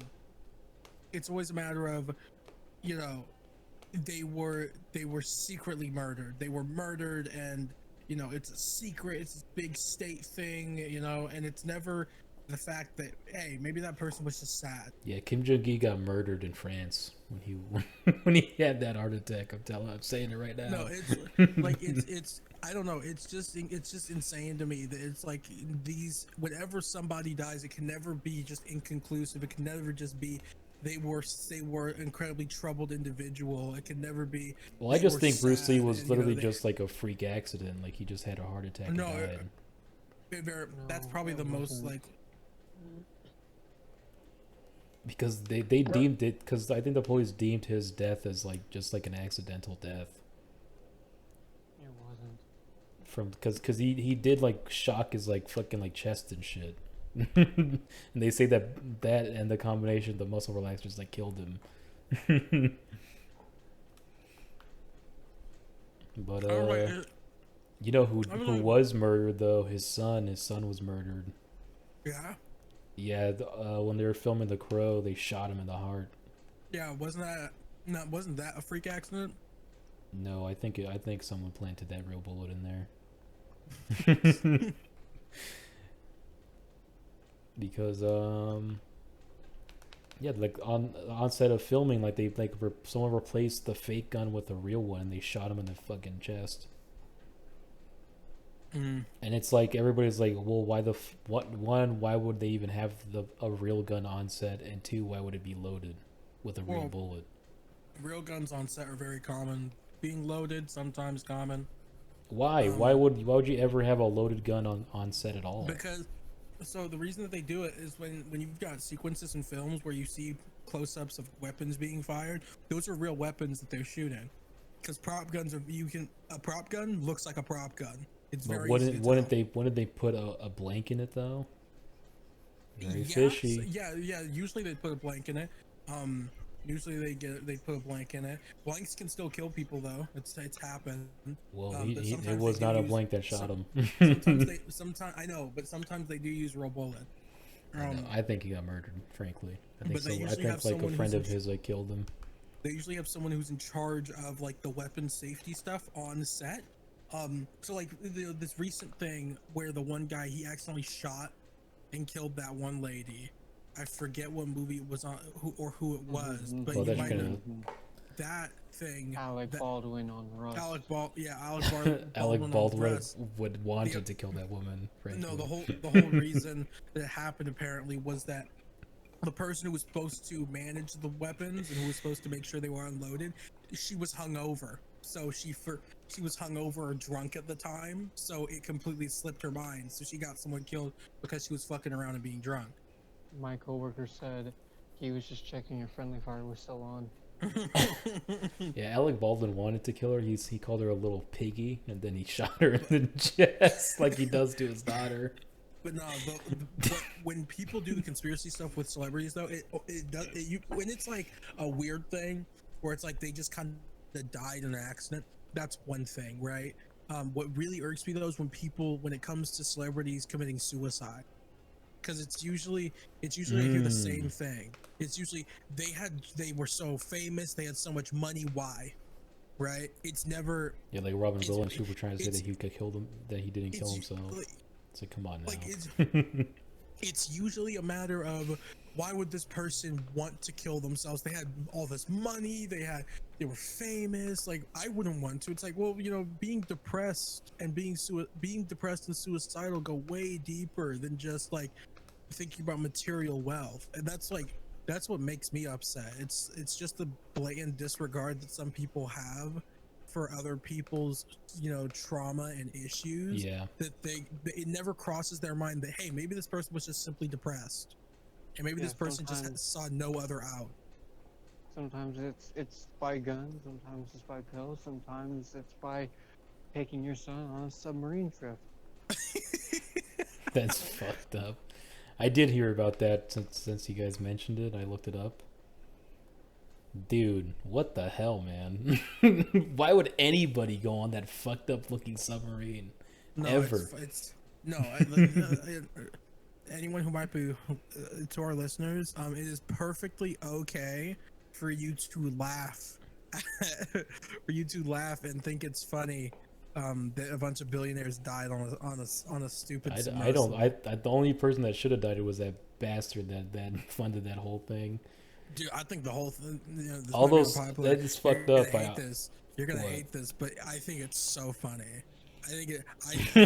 Speaker 1: It's always a matter of, you know, they were secretly murdered. They were murdered, and it's a secret. It's a big state thing, and it's never the fact that hey, maybe that person was just sad.
Speaker 3: Yeah, Kim Jong-il got murdered in France when he when he had that heart attack. I'm saying it right now.
Speaker 1: No, it's like it's I don't know. It's just insane to me that it's like these whenever somebody dies, it can never be just inconclusive. It can never just be they were incredibly troubled individual. It can never be.
Speaker 3: Well, I
Speaker 1: they
Speaker 3: just
Speaker 1: were
Speaker 3: think Bruce Lee
Speaker 1: sad
Speaker 3: was
Speaker 1: and,
Speaker 3: literally just like a freak accident. Like he just had a heart attack and
Speaker 1: No,
Speaker 3: died.
Speaker 1: that's
Speaker 4: No,
Speaker 1: probably
Speaker 4: it
Speaker 1: the most
Speaker 4: wasn't.
Speaker 1: like.
Speaker 3: Because they deemed it, because I think the police deemed his death as like just like an accidental death
Speaker 4: It wasn't.
Speaker 3: from because he did like shock his like fucking like chest and shit. And they say that and the combination of the muscle relaxers like killed him. But
Speaker 1: Oh, right,
Speaker 3: you know who
Speaker 1: I was
Speaker 3: who
Speaker 1: like-
Speaker 3: was murdered though? His son was murdered.
Speaker 1: yeah,
Speaker 3: Yeah, when they were filming The Crow, they shot him in the heart.
Speaker 1: yeah. Wasn't that a freak accident?
Speaker 3: No, I think someone planted that real bullet in there. Because yeah, like on set of filming, like they someone replaced the fake gun with a real one, and they shot him in the fucking chest.
Speaker 1: Mm.
Speaker 3: And it's like everybody's like, well, why would they even have a real gun on set, and two, why would it be loaded with a real
Speaker 1: Well,
Speaker 3: bullet?
Speaker 1: Real guns on set are very common. Being loaded sometimes common.
Speaker 3: Why? Why would you ever have a loaded gun on set at all?
Speaker 1: Because so the reason that they do it is when you've got sequences in films where you see close-ups of weapons being fired, those are real weapons that they're shooting. Because prop guns a prop gun looks like a prop gun. It's
Speaker 3: But
Speaker 1: very easy to
Speaker 3: wouldn't
Speaker 1: tell.
Speaker 3: they put a blank in it though? Very
Speaker 1: Yes,
Speaker 3: fishy.
Speaker 1: yeah. Usually they put a blank in it. Usually they put a blank in it. Blanks can still kill people though. It's happened.
Speaker 3: Well,
Speaker 1: But
Speaker 3: it
Speaker 1: sometimes
Speaker 3: was
Speaker 1: they
Speaker 3: not
Speaker 1: do
Speaker 3: a
Speaker 1: use-
Speaker 3: blank that shot him.
Speaker 1: Sometimes I know, but sometimes they do use real bullet.
Speaker 3: I think he got murdered. Frankly, I
Speaker 1: But they
Speaker 3: think
Speaker 1: usually have
Speaker 3: like a
Speaker 1: someone
Speaker 3: friend
Speaker 1: who's
Speaker 3: of his like killed him.
Speaker 1: They usually have someone who's in charge of like the weapon safety stuff on the set. So like this recent thing where the one guy he accidentally shot and killed that one lady. I forget what movie it was on, who it was, but
Speaker 3: Well,
Speaker 1: you
Speaker 3: that's
Speaker 1: might
Speaker 3: gonna-
Speaker 1: know that thing.
Speaker 4: Alec
Speaker 1: that-
Speaker 4: Baldwin on Rust.
Speaker 1: Alec Baldwin
Speaker 3: Alec
Speaker 1: on
Speaker 3: Baldwin
Speaker 1: Rust.
Speaker 3: would wanted to kill that woman. Frankly.
Speaker 1: No, the whole reason that it happened apparently was that the person who was supposed to manage the weapons and who was supposed to make sure they were unloaded, she was hungover. So she was hungover or drunk at the time, so it completely slipped her mind. So she got someone killed because she was fucking around and being drunk.
Speaker 4: My coworker said he was just checking your friendly fire was still on.
Speaker 3: Yeah, Alec Baldwin wanted to kill her. He called her a little piggy, and then he shot her in the chest like he does to his daughter.
Speaker 1: But no, but when people do the conspiracy stuff with celebrities, though, when it's like a weird thing where it's like they just kind of died in an accident. That's one thing, right? What really irks me though is when it comes to celebrities committing suicide, because it's usually I hear the same thing. It's usually they were so famous, they had so much money. Why? Right? It's never
Speaker 3: Yeah, like Robin
Speaker 1: It's-
Speaker 3: Williams, people trying to say
Speaker 1: it's-
Speaker 3: that he killed him, that he didn't kill
Speaker 1: it's
Speaker 3: himself.
Speaker 1: like-
Speaker 3: It's like, come on now.
Speaker 1: Like it's usually a matter of why would this person want to kill themselves? They had all this money, they were famous. Like I wouldn't want to. It's like, well, being depressed and being depressed and suicidal go way deeper than just like thinking about material wealth. And that's what makes me upset. It's just the blatant disregard that some people have for other people's trauma and issues.
Speaker 3: Yeah.
Speaker 1: That it never crosses their mind that hey, maybe this person was just simply depressed, and maybe
Speaker 4: Yeah,
Speaker 1: this person just
Speaker 4: sometimes-
Speaker 1: saw no other out.
Speaker 4: Sometimes it's by gun, sometimes it's by pills, sometimes it's by taking your son on a submarine trip.
Speaker 3: That's fucked up. I did hear about that since you guys mentioned it. I looked it up. Dude, what the hell, man? Why would anybody go on that fucked up looking submarine?
Speaker 1: No,
Speaker 3: Ever?
Speaker 1: Anyone who might be to our listeners, it is perfectly okay for you to laugh, and think it's funny that a bunch of billionaires died on a stupid.
Speaker 3: The only person that should have died was that bastard that funded that whole thing.
Speaker 1: Dude, I think the whole thing. This
Speaker 3: All
Speaker 1: might be
Speaker 3: those
Speaker 1: unpopular.
Speaker 3: that is fucked up.
Speaker 1: You're gonna hate this, but I think it's so funny. I think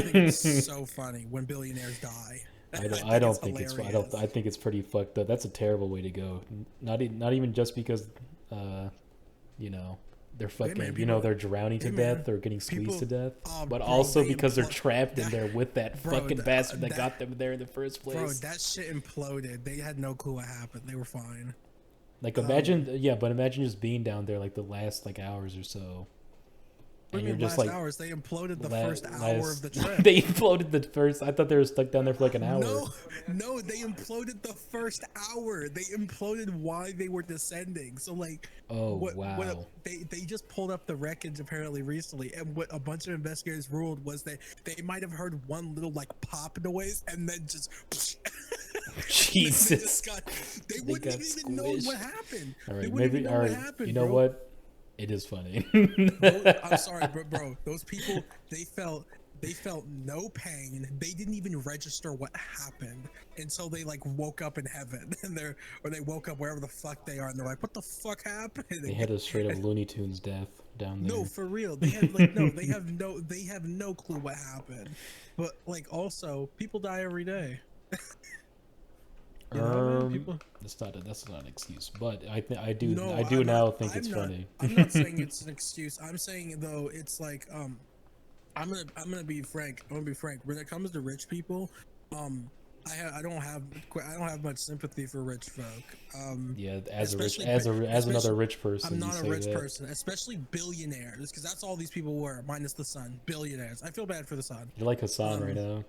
Speaker 1: it's so funny when billionaires die. I think it's pretty fucked up. That's a terrible way to go. Not even just because, they're fucking, they're drowning to death or getting squeezed to death, but also because they're trapped in there with that fucking bastard that got them there in the first place. Bro, that shit imploded. They had no clue what happened. They were fine.
Speaker 3: Like imagine just being down there like the last like hours or so.
Speaker 1: What do you mean last hours? They imploded the first hour of the trip.
Speaker 3: They imploded the first. I thought they were stuck down there for like an hour.
Speaker 1: No, they imploded the first hour. They imploded while they were descending. So like,
Speaker 3: wow.
Speaker 1: They just pulled up the wreckage apparently recently, and what a bunch of investigators ruled was that they might have heard one little like pop noise, and then just.
Speaker 3: Jesus.
Speaker 1: They wouldn't even know what happened.
Speaker 3: All right, maybe. All right, you know what? It is funny.
Speaker 1: I'm sorry, but those people, they felt no pain. They didn't even register what happened until they like woke up in heaven, or they woke up wherever the fuck they are, and they're like, "What the fuck happened?"
Speaker 3: They had a straight up Looney Tunes death down there.
Speaker 1: No, for real. They had like they have no clue what happened. But like also, people die every day.
Speaker 3: That's not an excuse, but I do now think it's funny.
Speaker 1: I'm not saying it's an excuse. I'm saying though it's like I'm gonna be frank. When it comes to rich people, I don't have much sympathy for rich folk.
Speaker 3: As another rich person.
Speaker 1: I'm not a rich person, especially billionaires, because that's all these people were, minus the son. Billionaires. I feel bad for the son.
Speaker 3: You're like Hassan right now.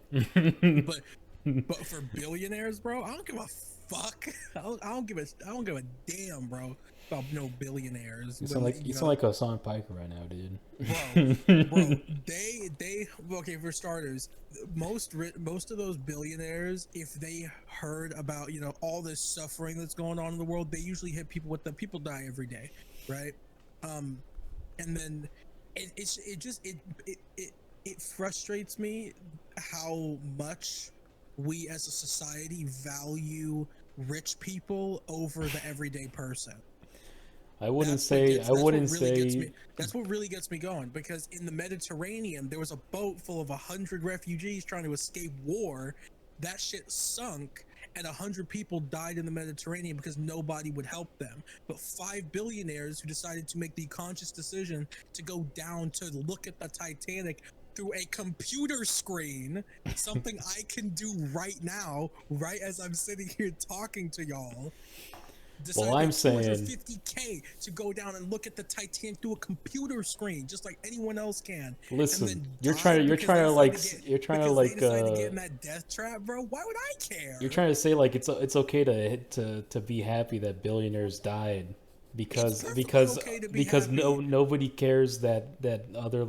Speaker 1: But for billionaires, bro, I don't give a fuck. I don't give a damn, bro, about no billionaires.
Speaker 3: You sound like Hassan Piker right now, dude.
Speaker 1: Bro, they okay, for starters, most of those billionaires, if they heard about all this suffering that's going on in the world, they usually hit people with the people die every day, right? And then it frustrates me how much we as a society value rich people over the everyday person. That's what really gets me going, because in the Mediterranean there was a boat full of 100 refugees trying to escape war. That shit sunk, and 100 people died in the Mediterranean because nobody would help them. But 5 billionaires who decided to make the conscious decision to go down to look at the Titanic through a computer screen, something I can do right now, right as I'm sitting here talking to y'all.
Speaker 3: Well, I'm saying
Speaker 1: $250K to go down and look at the Titanic through a computer screen, just like anyone else can.
Speaker 3: Listen, you're trying to get
Speaker 1: in that death trap, bro. Why would I care?
Speaker 3: You're trying to say like it's okay to be happy that billionaires died because nobody cares that other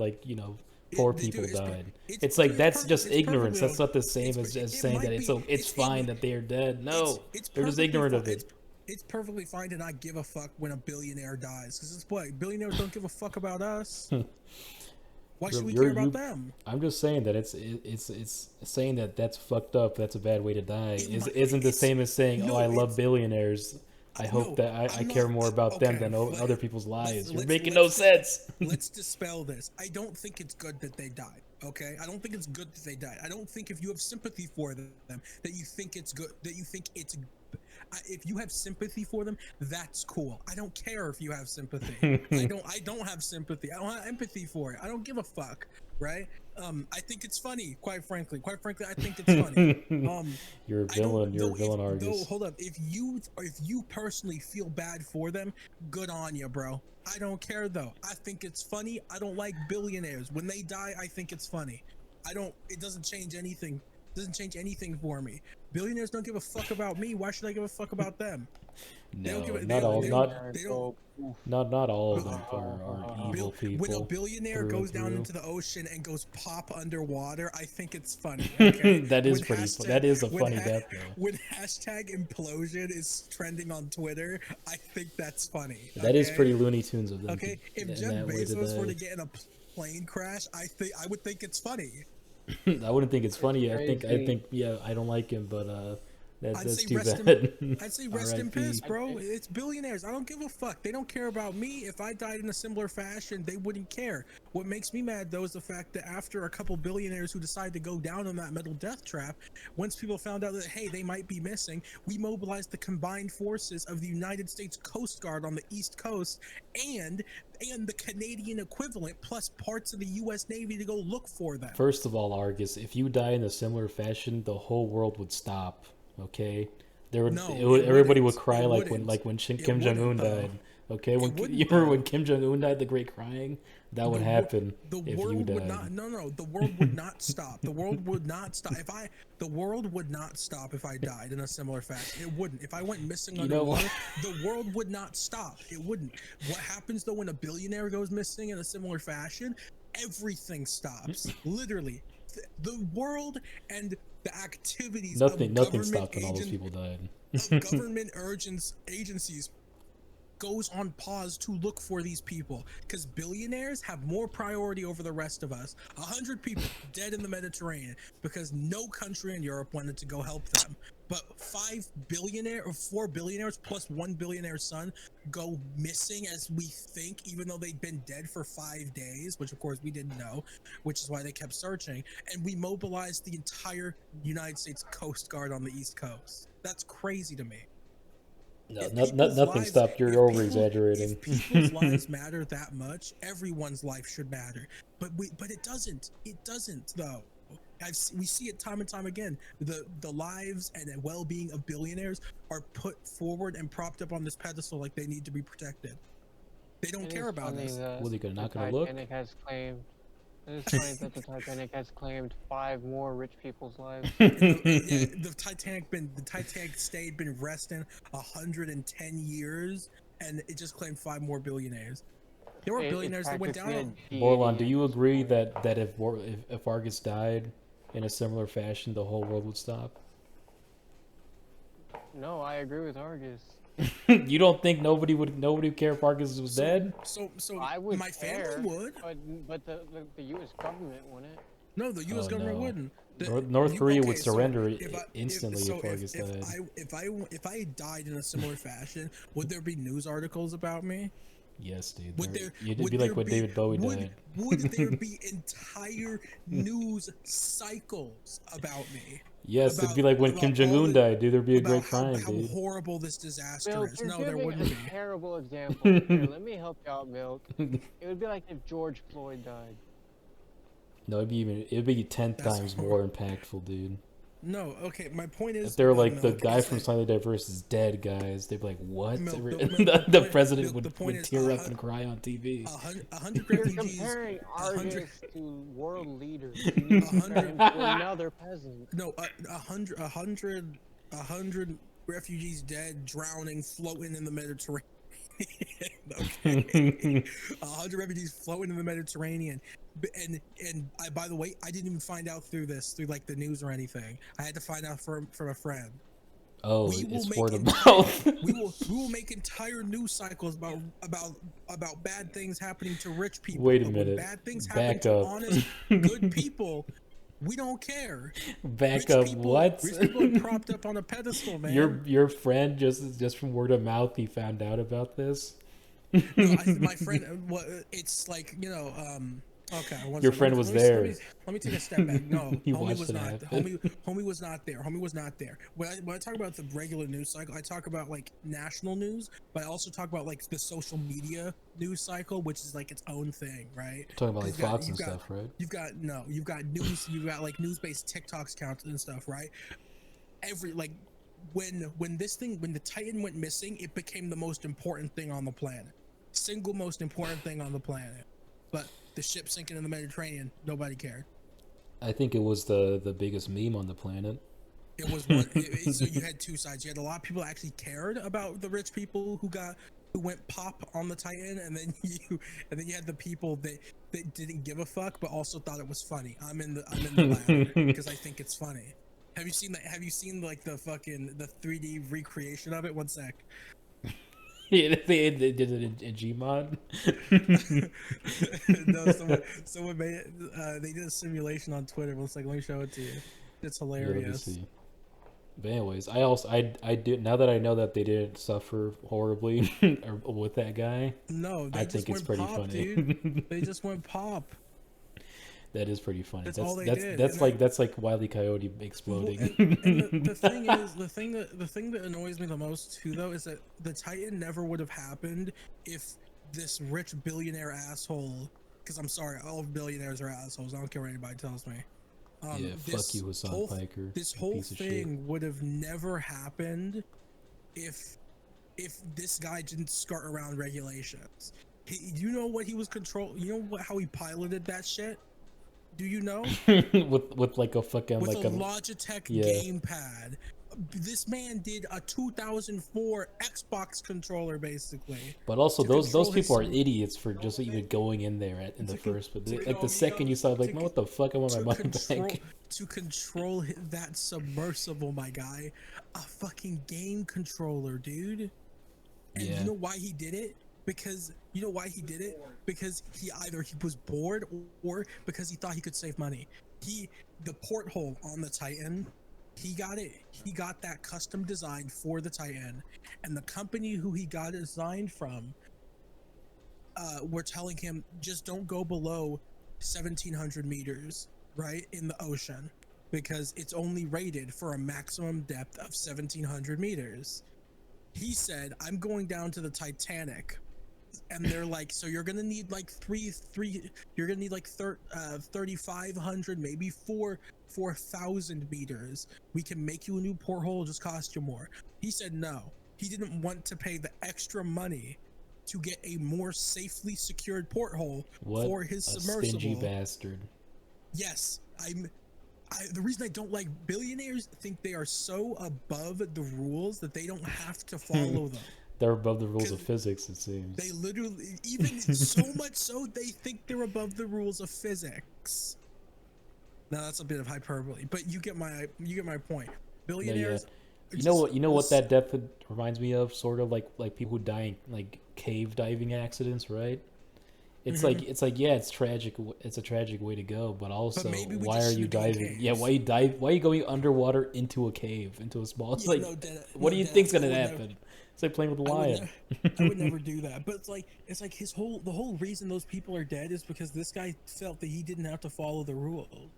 Speaker 3: poor people died. It's like that's just ignorance. That's not the same as saying that it's fine that they are dead. No, they're just ignorant of it.
Speaker 1: It's perfectly fine to not give a fuck when a billionaire dies, because it's what billionaires don't give a fuck about us. Why should we care about them?
Speaker 3: I'm just saying that it's saying that that's fucked up. That's a bad way to die. Isn't the same as saying, I love billionaires. I hope that I care more about them than other people's lives. You're making no sense.
Speaker 1: Let's dispel this. I don't think it's good that they died. Okay, I don't think it's good that they died. I don't think if you have sympathy for them that you think it's good. That you think it's. If you have sympathy for them, that's cool. I don't care if you have sympathy. I don't have sympathy. I don't have empathy for it. I don't give a fuck, right? I think it's funny. Quite frankly, I think it's funny.
Speaker 3: You're a
Speaker 1: I don't
Speaker 3: villain. You're a
Speaker 1: though.
Speaker 3: villain,
Speaker 1: Though,
Speaker 3: Argus.
Speaker 1: hold up. If you personally feel bad for them, good on you, bro. I don't care though. I think it's funny. I don't like billionaires. When they die, I think it's funny. I don't. It doesn't change anything. Doesn't change anything for me. Billionaires don't give a fuck about me. Why should I give a fuck about them? They
Speaker 3: No,
Speaker 1: don't give a,
Speaker 3: not all.
Speaker 1: they
Speaker 3: Not
Speaker 1: don't.
Speaker 3: not all of
Speaker 1: Bill-
Speaker 3: them are evil
Speaker 1: When a
Speaker 3: people.
Speaker 1: billionaire
Speaker 3: through and
Speaker 1: goes down
Speaker 3: through.
Speaker 1: into the ocean and goes pop underwater, I think it's funny. Okay?
Speaker 3: That is
Speaker 1: When
Speaker 3: pretty.
Speaker 1: hashtag-
Speaker 3: That is a
Speaker 1: when
Speaker 3: funny death, though.
Speaker 1: When hashtag implosion is trending on Twitter, I think that's funny.
Speaker 3: That is
Speaker 1: okay?
Speaker 3: pretty Looney Tunes of them.
Speaker 1: Okay, if
Speaker 3: in
Speaker 1: Jeff
Speaker 3: that way to
Speaker 1: Bezos were to
Speaker 3: die.
Speaker 1: get in a plane crash, I would think it's funny.
Speaker 3: I wouldn't think it's funny. I
Speaker 4: crazy.
Speaker 3: think yeah, I don't like him, but
Speaker 1: I'd
Speaker 3: that's
Speaker 1: say
Speaker 3: too
Speaker 1: rest
Speaker 3: bad.
Speaker 1: I'd say rest in
Speaker 3: R.I.P..
Speaker 1: peace, bro. It's billionaires. I don't give a fuck. They don't care about me. If I died in a similar fashion, they wouldn't care. What makes me mad though is the fact that after a couple billionaires who decided to go down on that metal death trap, once people found out that hey, they might be missing, we mobilized the combined forces of the United States Coast Guard on the East Coast and the Canadian equivalent plus parts of the US Navy to go look for them.
Speaker 3: First of all, Argus, if you die in a similar fashion, the whole world would stop. Okay, there would,
Speaker 1: No,
Speaker 3: everybody
Speaker 1: wouldn't.
Speaker 3: would cry
Speaker 1: It
Speaker 3: like
Speaker 1: wouldn't.
Speaker 3: when
Speaker 1: It
Speaker 3: Kim Jong Un
Speaker 1: wouldn't, though.
Speaker 3: died. Okay, when
Speaker 1: wouldn't,
Speaker 3: you remember
Speaker 1: though.
Speaker 3: when Kim Jong Un died, the great crying that would
Speaker 1: The wo-
Speaker 3: happen
Speaker 1: The
Speaker 3: if you
Speaker 1: world would
Speaker 3: died.
Speaker 1: not. No. The world would not stop. The world would not stop. The world would not stop if I died in a similar fashion. It wouldn't. If I went missing
Speaker 3: You know
Speaker 1: underwater, the world would not stop. It wouldn't. What happens though when a billionaire goes missing in a similar fashion? Everything stops. Literally, the world and the activities
Speaker 3: Nothing
Speaker 1: of
Speaker 3: nothing
Speaker 1: government
Speaker 3: stopped when all those people died.
Speaker 1: of government agencies goes on pause to look for these people because billionaires have more priority over the rest of us. 100 people dead in the Mediterranean because no country in Europe wanted to go help them. But 4 billionaires plus 1 billionaire's son go missing as we think, even though they'd been dead for 5 days, which of course we didn't know, which is why they kept searching. And we mobilized the entire United States Coast Guard on the East Coast. That's crazy to me.
Speaker 3: No,
Speaker 1: If
Speaker 3: no,
Speaker 1: people's
Speaker 3: nothing
Speaker 1: lives-
Speaker 3: stopped. You're
Speaker 1: if
Speaker 3: over
Speaker 1: people-
Speaker 3: exaggerating.
Speaker 1: If people's lives matter that much, everyone's life should matter. But it doesn't. It doesn't though. We see it time and time again. The lives and the well-being of billionaires are put forward and propped up on this pedestal like they need to be protected. They don't
Speaker 4: It
Speaker 1: care
Speaker 4: is
Speaker 1: about
Speaker 4: funny
Speaker 1: us.
Speaker 4: that
Speaker 3: Well, they're
Speaker 4: the
Speaker 3: not gonna look.
Speaker 4: Titanic has claimed. It is funny that the Titanic has claimed 5 more rich people's lives.
Speaker 1: The Titanic stayed been resting 110 years, and it just claimed 5 more billionaires. There were billionaires that went
Speaker 4: practically
Speaker 1: down.
Speaker 4: a
Speaker 3: Borlon, do
Speaker 4: deity
Speaker 3: you
Speaker 4: at this
Speaker 3: agree
Speaker 4: point.
Speaker 3: that if Argus died in a similar fashion, the whole world would stop?
Speaker 4: No, I agree with Argus.
Speaker 3: You don't think nobody would care if Argus was dead?
Speaker 1: So
Speaker 4: I would
Speaker 1: my family
Speaker 4: care,
Speaker 1: would.
Speaker 4: but the U.S. government wouldn't.
Speaker 1: No, the U.S.
Speaker 3: Oh,
Speaker 1: government
Speaker 3: no.
Speaker 1: wouldn't.
Speaker 3: North Korea would
Speaker 1: so
Speaker 3: surrender
Speaker 1: if I-
Speaker 3: instantly if Argus died.
Speaker 1: If I died in a similar fashion, would there be news articles about me?
Speaker 3: Yes, dude.
Speaker 1: Would there?
Speaker 3: It'd
Speaker 1: would
Speaker 3: be like
Speaker 1: there
Speaker 3: when David Bowie
Speaker 1: would,
Speaker 3: died.
Speaker 1: Would there be entire news cycles about me?
Speaker 3: Yes, it'd be
Speaker 1: about-
Speaker 3: like when
Speaker 1: about
Speaker 3: Kim Jong
Speaker 1: all
Speaker 3: Un
Speaker 1: the-
Speaker 3: died, dude. There'd be a
Speaker 1: About
Speaker 3: great
Speaker 1: how
Speaker 3: crying, dude.
Speaker 1: horrible this disaster
Speaker 4: Milk,
Speaker 1: is.
Speaker 4: you're
Speaker 1: No, there
Speaker 4: giving
Speaker 1: wouldn't
Speaker 4: a
Speaker 1: be.
Speaker 4: terrible example. Here, let me help you out, Milk. It would be like if George Floyd died.
Speaker 3: No, it'd be 10
Speaker 1: That's
Speaker 3: times more impactful, dude.
Speaker 1: No, okay. My point is,
Speaker 3: If they're like the
Speaker 1: Milk,
Speaker 3: guy
Speaker 1: is
Speaker 3: from
Speaker 1: that-
Speaker 3: Slightly Diverse is dead, guys, they'd be like, "What?"
Speaker 1: Milk,
Speaker 3: the
Speaker 1: point-
Speaker 3: president
Speaker 1: Milk, the point
Speaker 3: would
Speaker 1: is,
Speaker 3: tear up and cry on TV.
Speaker 1: 100
Speaker 4: You're
Speaker 1: refugees.
Speaker 4: comparing
Speaker 1: 100
Speaker 4: Argus to world leaders. You need to compare him to another peasant.
Speaker 1: No, 100 refugees dead, drowning, floating in the Mediterranean. Okay, 100 refugees floating in the Mediterranean, and by the way, I didn't even find out through like the news or anything. I had to find out from a friend.
Speaker 3: Oh,
Speaker 1: We will
Speaker 3: it's
Speaker 1: make
Speaker 3: word of
Speaker 1: entire-
Speaker 3: mouth.
Speaker 1: We will make entire news cycles about bad things happening to rich people.
Speaker 3: Wait a
Speaker 1: But when
Speaker 3: minute.
Speaker 1: bad things happen
Speaker 3: Back
Speaker 1: to
Speaker 3: up.
Speaker 1: honest, good people, we don't care.
Speaker 3: Back
Speaker 1: Rich
Speaker 3: up.
Speaker 1: people,
Speaker 3: What?
Speaker 1: Rich people are propped up on a pedestal, man.
Speaker 3: Your friend just from word of mouth, he found out about this.
Speaker 1: No, my friend. Well, it's like Okay, one
Speaker 3: Your
Speaker 1: second.
Speaker 3: friend was there.
Speaker 1: Let me take a step back. No,
Speaker 3: He
Speaker 1: homie
Speaker 3: watched
Speaker 1: was
Speaker 3: it
Speaker 1: not.
Speaker 3: happen.
Speaker 1: Homie was not there. Homie was not there. When I talk about the regular news cycle, I talk about like national news, but I also talk about like the social media news cycle, which is like its own thing, right?
Speaker 3: You're talking about like
Speaker 1: 'Cause
Speaker 3: Fox and stuff, right?
Speaker 1: you've got news, you've got like news-based TikToks counts and stuff, right? Every like when the Titan went missing, it became the most important thing on the planet, single most important thing on the planet. But the ship sinking in the Mediterranean, nobody cared.
Speaker 3: I think it was the biggest meme on the planet.
Speaker 1: It was one. So you had two sides. You had a lot of people that actually cared about the rich people who went pop on the Titan, and then you had the people that didn't give a fuck but also thought it was funny. I'm in the latter because I think it's funny. Have you seen that? Have you seen like the 3D recreation of it? One sec.
Speaker 3: Yeah, they did it in Gmod.
Speaker 1: No, someone made it. They did a simulation on Twitter. One sec, let me show it to you. It's
Speaker 3: Yeah, let me
Speaker 1: hilarious.
Speaker 3: see. But anyways, I did, now that I know that they didn't suffer horribly with that guy.
Speaker 1: No, they
Speaker 3: I
Speaker 1: just
Speaker 3: think it's
Speaker 1: went
Speaker 3: pretty
Speaker 1: pop,
Speaker 3: funny.
Speaker 1: dude. They just went pop.
Speaker 3: That is pretty funny.
Speaker 1: That's all they did.
Speaker 3: That's like Wile E. Coyote exploding.
Speaker 1: And the thing is, the thing that annoys me the most too, though, is that the Titan never would have happened if this rich billionaire asshole. Because I'm sorry, all billionaires are assholes. I don't care what anybody tells me.
Speaker 3: Yeah, fuck you, Hassan Piker.
Speaker 1: This
Speaker 3: you
Speaker 1: whole
Speaker 3: piece of shit.
Speaker 1: thing would have never happened if this guy didn't skirt around regulations. You know what he was how he piloted that shit? Do you know?
Speaker 3: with like a fucking
Speaker 1: With
Speaker 3: like
Speaker 1: a Logitech gamepad. This man did a 2004 Xbox controller, basically.
Speaker 3: But also, those people are
Speaker 1: his-
Speaker 3: idiots for just even going in there in the first. But like the second you saw, like, man, what the fuck? I want my money back.
Speaker 1: To control that submersible, my guy, a fucking game controller, dude. And
Speaker 3: Yeah.
Speaker 1: you know why he did it? Because he was bored or because he thought he could save money. The porthole on the Titan, he got that custom designed for the Titan, and the company who he got it designed from were telling him, just don't go below 1,700 meters, right, in the ocean, because it's only rated for a maximum depth of 1,700 meters. He said, I'm going down to the Titanic. And they're like, so you're gonna need like you're gonna need like 3,500, maybe 4,000 meters. We can make you a new porthole, just cost you more. He said no. He didn't want to pay the extra money to get a more safely secured porthole for his submersible.
Speaker 3: Stingy bastard.
Speaker 1: Yes, the reason I don't like billionaires think they are so above the rules that they don't have to follow them.
Speaker 3: They're above the rules of physics, it seems.
Speaker 1: They literally, even so much so, they think they're above the rules of physics. Now that's a bit of hyperbole, but you get my point. Billionaires.
Speaker 3: No, you know what that depth reminds me of? Sort of like people who die in like cave diving accidents, right? It's like yeah, it's tragic. It's a tragic way to go, but also why are you diving? Yeah, why are you going underwater into a cave, into a small? It's like, what do you think's gonna happen? It's like playing with a lion.
Speaker 1: I would never do that. But it's like the whole reason those people are dead is because this guy felt that he didn't have to follow the rule.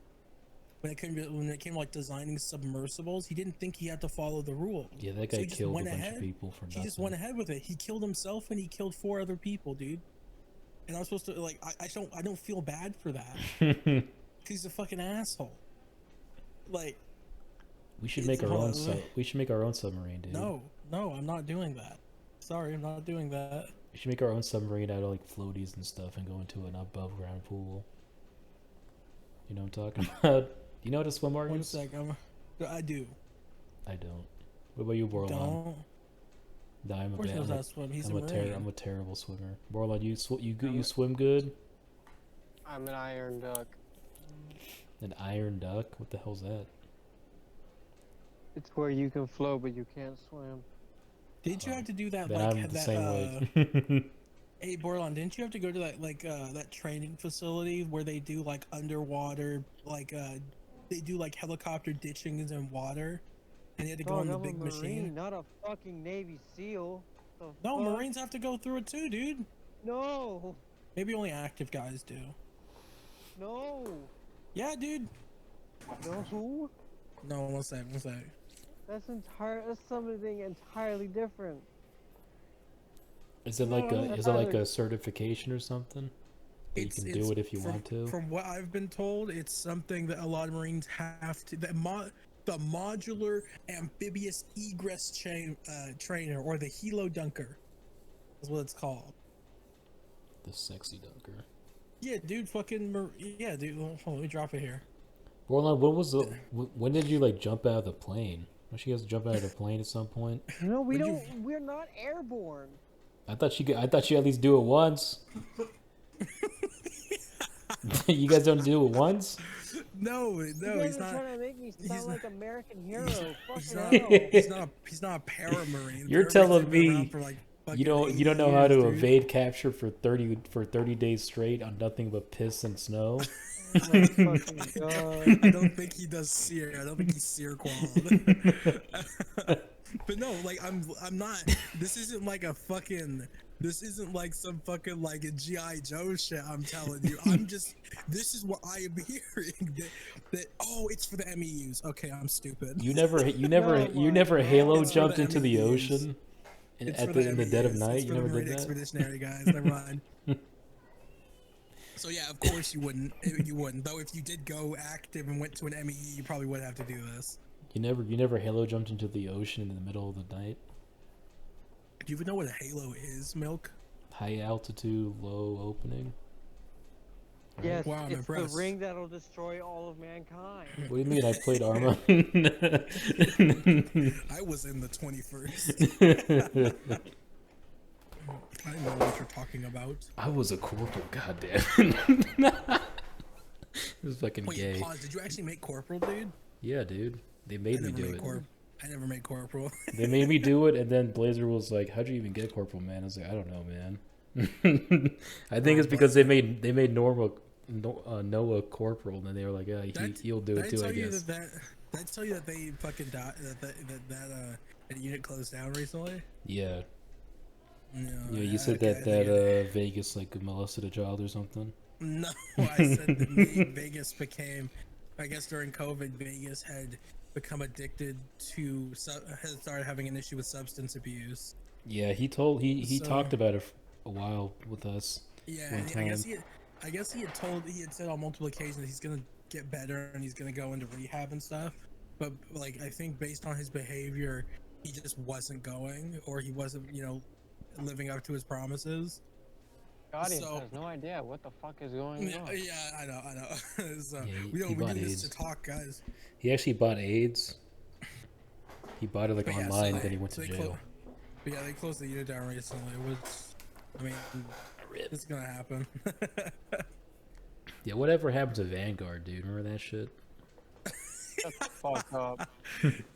Speaker 1: When it came to like designing submersibles, he didn't think he had to follow the rule.
Speaker 3: Yeah, that guy killed a bunch of people for nothing.
Speaker 1: He just went ahead with it. He killed himself and he killed 4 other people, dude. And I'm supposed to like I don't feel bad for that. He's a fucking asshole. Like,
Speaker 3: we should make our own submarine, dude.
Speaker 1: No, I'm not doing that. Sorry, I'm not doing that.
Speaker 3: We should make our own submarine out of like floaties and stuff and go into an above ground pool. You know what I'm talking about? You know how to swim, Marcus?
Speaker 1: 1 sec, I do.
Speaker 3: I don't. What about you, Borland?
Speaker 1: Don't.
Speaker 3: No, I'm
Speaker 1: of course he knows how to swim. He's
Speaker 3: I'm a terrible swimmer. Borland, you swim good?
Speaker 4: I'm an iron duck.
Speaker 3: An iron duck? What the hell's that?
Speaker 4: It's where you can float but you can't swim.
Speaker 1: Did you have to do that?
Speaker 3: Then
Speaker 1: like
Speaker 3: I'm the
Speaker 1: that,
Speaker 3: same way.
Speaker 1: Hey Borland, didn't you have to go to that that training facility where they do like underwater they do like helicopter ditchings in water, and you had to go on the big machine?
Speaker 4: Not a fucking Navy SEAL.
Speaker 1: No, Marines have to go through it too, dude.
Speaker 4: No.
Speaker 1: Maybe only active guys do.
Speaker 4: No.
Speaker 1: Yeah, dude.
Speaker 4: No.
Speaker 1: No, one sec.
Speaker 4: That's something entirely different.
Speaker 3: Is it like a certification or something? That you can do it if you want to?
Speaker 1: From what I've been told, it's something that a lot of Marines have to. The modular amphibious egress trainer, or the helo dunker, is what it's called.
Speaker 3: The sexy dunker.
Speaker 1: Yeah, dude. Yeah, dude. Hold on, let me drop it here.
Speaker 3: Borland, when did you like jump out of the plane? Don't you guys jump out of the plane at some point?
Speaker 4: No, we don't. We're not airborne.
Speaker 3: I thought you at least do it once. You guys don't do it once?
Speaker 1: No,
Speaker 4: You
Speaker 1: he's
Speaker 4: guys are
Speaker 1: not.
Speaker 4: trying to make me sound like American hero.
Speaker 1: He's
Speaker 4: Fucking
Speaker 1: not.
Speaker 4: hell.
Speaker 1: He's not a paramarine.
Speaker 3: You're
Speaker 1: Paramarine's
Speaker 3: telling
Speaker 1: been around
Speaker 3: me
Speaker 1: for like
Speaker 3: you don't
Speaker 1: fucking
Speaker 3: know
Speaker 1: 80
Speaker 3: how to
Speaker 1: years, dude.
Speaker 3: evade capture for 30 days straight on nothing but piss and snow?
Speaker 4: Oh my fucking god.
Speaker 1: I don't think he does sear. I don't think he's sear qualled. But no, like I'm not. This isn't like a fucking. This isn't like some fucking like a GI Joe shit. I'm telling you. This is what I am hearing. That it's for the MEUs. Okay, I'm stupid.
Speaker 3: You never Halo jumped into the ocean in the dead of night. You never did that.
Speaker 1: Expeditionary guys. Never mind. So yeah, of course you wouldn't. You wouldn't. Though if you did go active and went to an MEE, you probably would have to do this.
Speaker 3: You never Halo jumped into the ocean in the middle of the night.
Speaker 1: Do you even know what a halo is, Milk?
Speaker 3: High altitude, low opening.
Speaker 4: Yes,
Speaker 1: Wow, I'm
Speaker 4: it's
Speaker 1: impressed.
Speaker 4: the ring that'll destroy all of mankind.
Speaker 3: What do you mean? I played Arma.
Speaker 1: I was in the 21st. I know what you're talking about.
Speaker 3: I was a corporal. Goddamn. It was fucking
Speaker 1: Wait,
Speaker 3: gay.
Speaker 1: pause. Did you actually make corporal, dude?
Speaker 3: Yeah, dude. They made me do it.
Speaker 1: I never made corporal.
Speaker 3: They made me do it, and then Blazer was like, "How'd you even get corporal, man?" I was like, "I don't know, man." I think it's because they made Noah corporal, and then they were like, "Yeah, he'll do it too." I guess.
Speaker 1: Did I tell you that they fucking died? That unit closed down recently?
Speaker 3: Yeah.
Speaker 1: No,
Speaker 3: Yeah, you said that Vegas like molested a child or something.
Speaker 1: No, I said that Vegas became, I guess during COVID, Vegas had become addicted to, had started having an issue with substance abuse.
Speaker 3: Yeah, he talked about it a while with us.
Speaker 1: Yeah, I guess he had said on multiple occasions that he's gonna get better and he's gonna go into rehab and stuff. But like, I think based on his behavior, he just wasn't going, or he wasn't, living up to his promises.
Speaker 4: The audience has no idea what the fuck is going on.
Speaker 1: Yeah, I know. So
Speaker 3: Yeah,
Speaker 1: we do this
Speaker 3: AIDS.
Speaker 1: to talk, guys.
Speaker 3: He actually bought AIDS. He bought it online, then he went to jail.
Speaker 1: But yeah, they closed the unit down recently, which, I mean, it's gonna happen.
Speaker 3: Yeah, whatever happened to Vanguard, dude? Remember that shit?
Speaker 4: Shut the fuck up.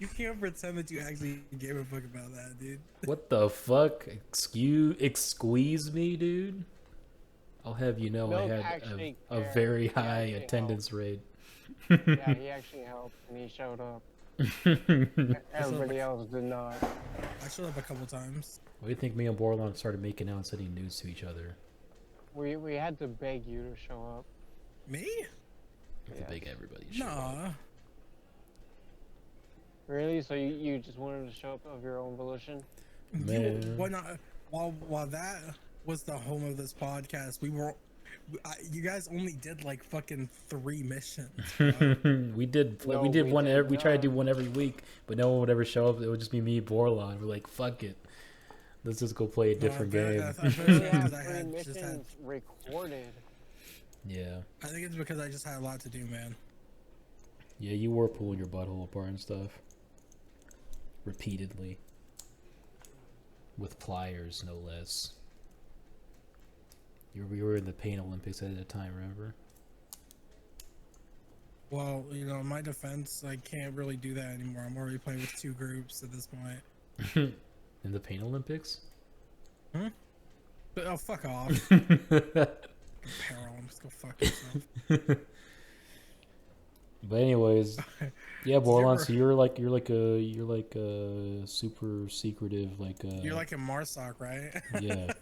Speaker 1: You can't pretend that you actually gave a fuck about that, dude.
Speaker 3: What the fuck? Excuse me, dude? I'll have you know
Speaker 4: Milk
Speaker 3: I had
Speaker 4: actually
Speaker 3: a
Speaker 4: cared.
Speaker 3: very
Speaker 4: He
Speaker 3: high
Speaker 4: actually
Speaker 3: attendance rate.
Speaker 4: Yeah, he actually helped and he showed up. Everybody else did not.
Speaker 1: I showed up a couple times.
Speaker 3: What do you think me and Borlon started making out and sending nudes to each other?
Speaker 4: We had to beg you to show up.
Speaker 1: Me?
Speaker 3: We had to beg everybody to show up.
Speaker 1: Nah.
Speaker 4: Really? So you just wanted to show up of your own volition?
Speaker 3: Man.
Speaker 1: Why not? While that was the home of this podcast, you guys only did like fucking 3 missions.
Speaker 3: we did one. We tried to do one every week, but no one would ever show up. It would just be me and Borlon. We're like, fuck it, let's just go play a different game.
Speaker 4: We have 3 missions recorded.
Speaker 3: Yeah.
Speaker 1: I think it's because I just had a lot to do, man.
Speaker 3: Yeah, you were pulling your butthole apart and stuff. Repeatedly. With pliers, no less. We were in the Pain Olympics at the time, remember?
Speaker 1: Well, in my defense, I can't really do that anymore. I'm already playing with 2 groups at this point.
Speaker 3: In the Pain Olympics?
Speaker 1: Hmm? But, oh, fuck off. Apparel, just go fuck yourself.
Speaker 3: But anyways, yeah, Borlon. So you're like a super secretive, like
Speaker 1: You're like a Marsoc, right?
Speaker 3: Yeah.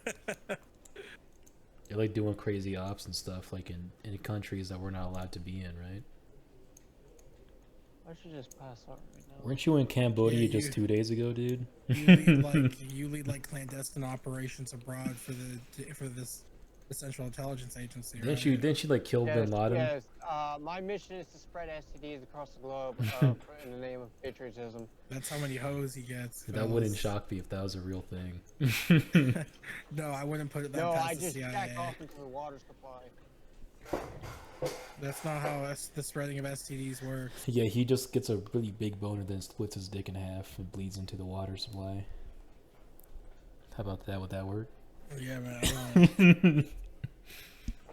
Speaker 3: They're like doing crazy ops and stuff, like in countries that we're not allowed to be in, right?
Speaker 4: I should just pass out right now.
Speaker 3: Weren't you in Cambodia
Speaker 1: Yeah,
Speaker 3: just 2 days ago, dude?
Speaker 1: You lead like clandestine operations abroad for this the Central Intelligence Agency.
Speaker 3: Didn't
Speaker 1: Right?
Speaker 3: you like kill Bin Laden?
Speaker 4: Yes. My mission is to spread STDs across the globe in the name of patriotism.
Speaker 1: That's how many hoes he gets.
Speaker 3: That wouldn't
Speaker 1: fellas.
Speaker 3: shock me if that was a real thing.
Speaker 1: No, I wouldn't put it that
Speaker 4: No,
Speaker 1: past
Speaker 4: I
Speaker 1: the
Speaker 4: just
Speaker 1: CIA.
Speaker 4: jack off into the water supply.
Speaker 1: That's not how the spreading of STDs works.
Speaker 3: Yeah, he just gets a really big boner, then splits his dick in half and bleeds into the water supply. How about that? Would that work?
Speaker 1: Yeah, man.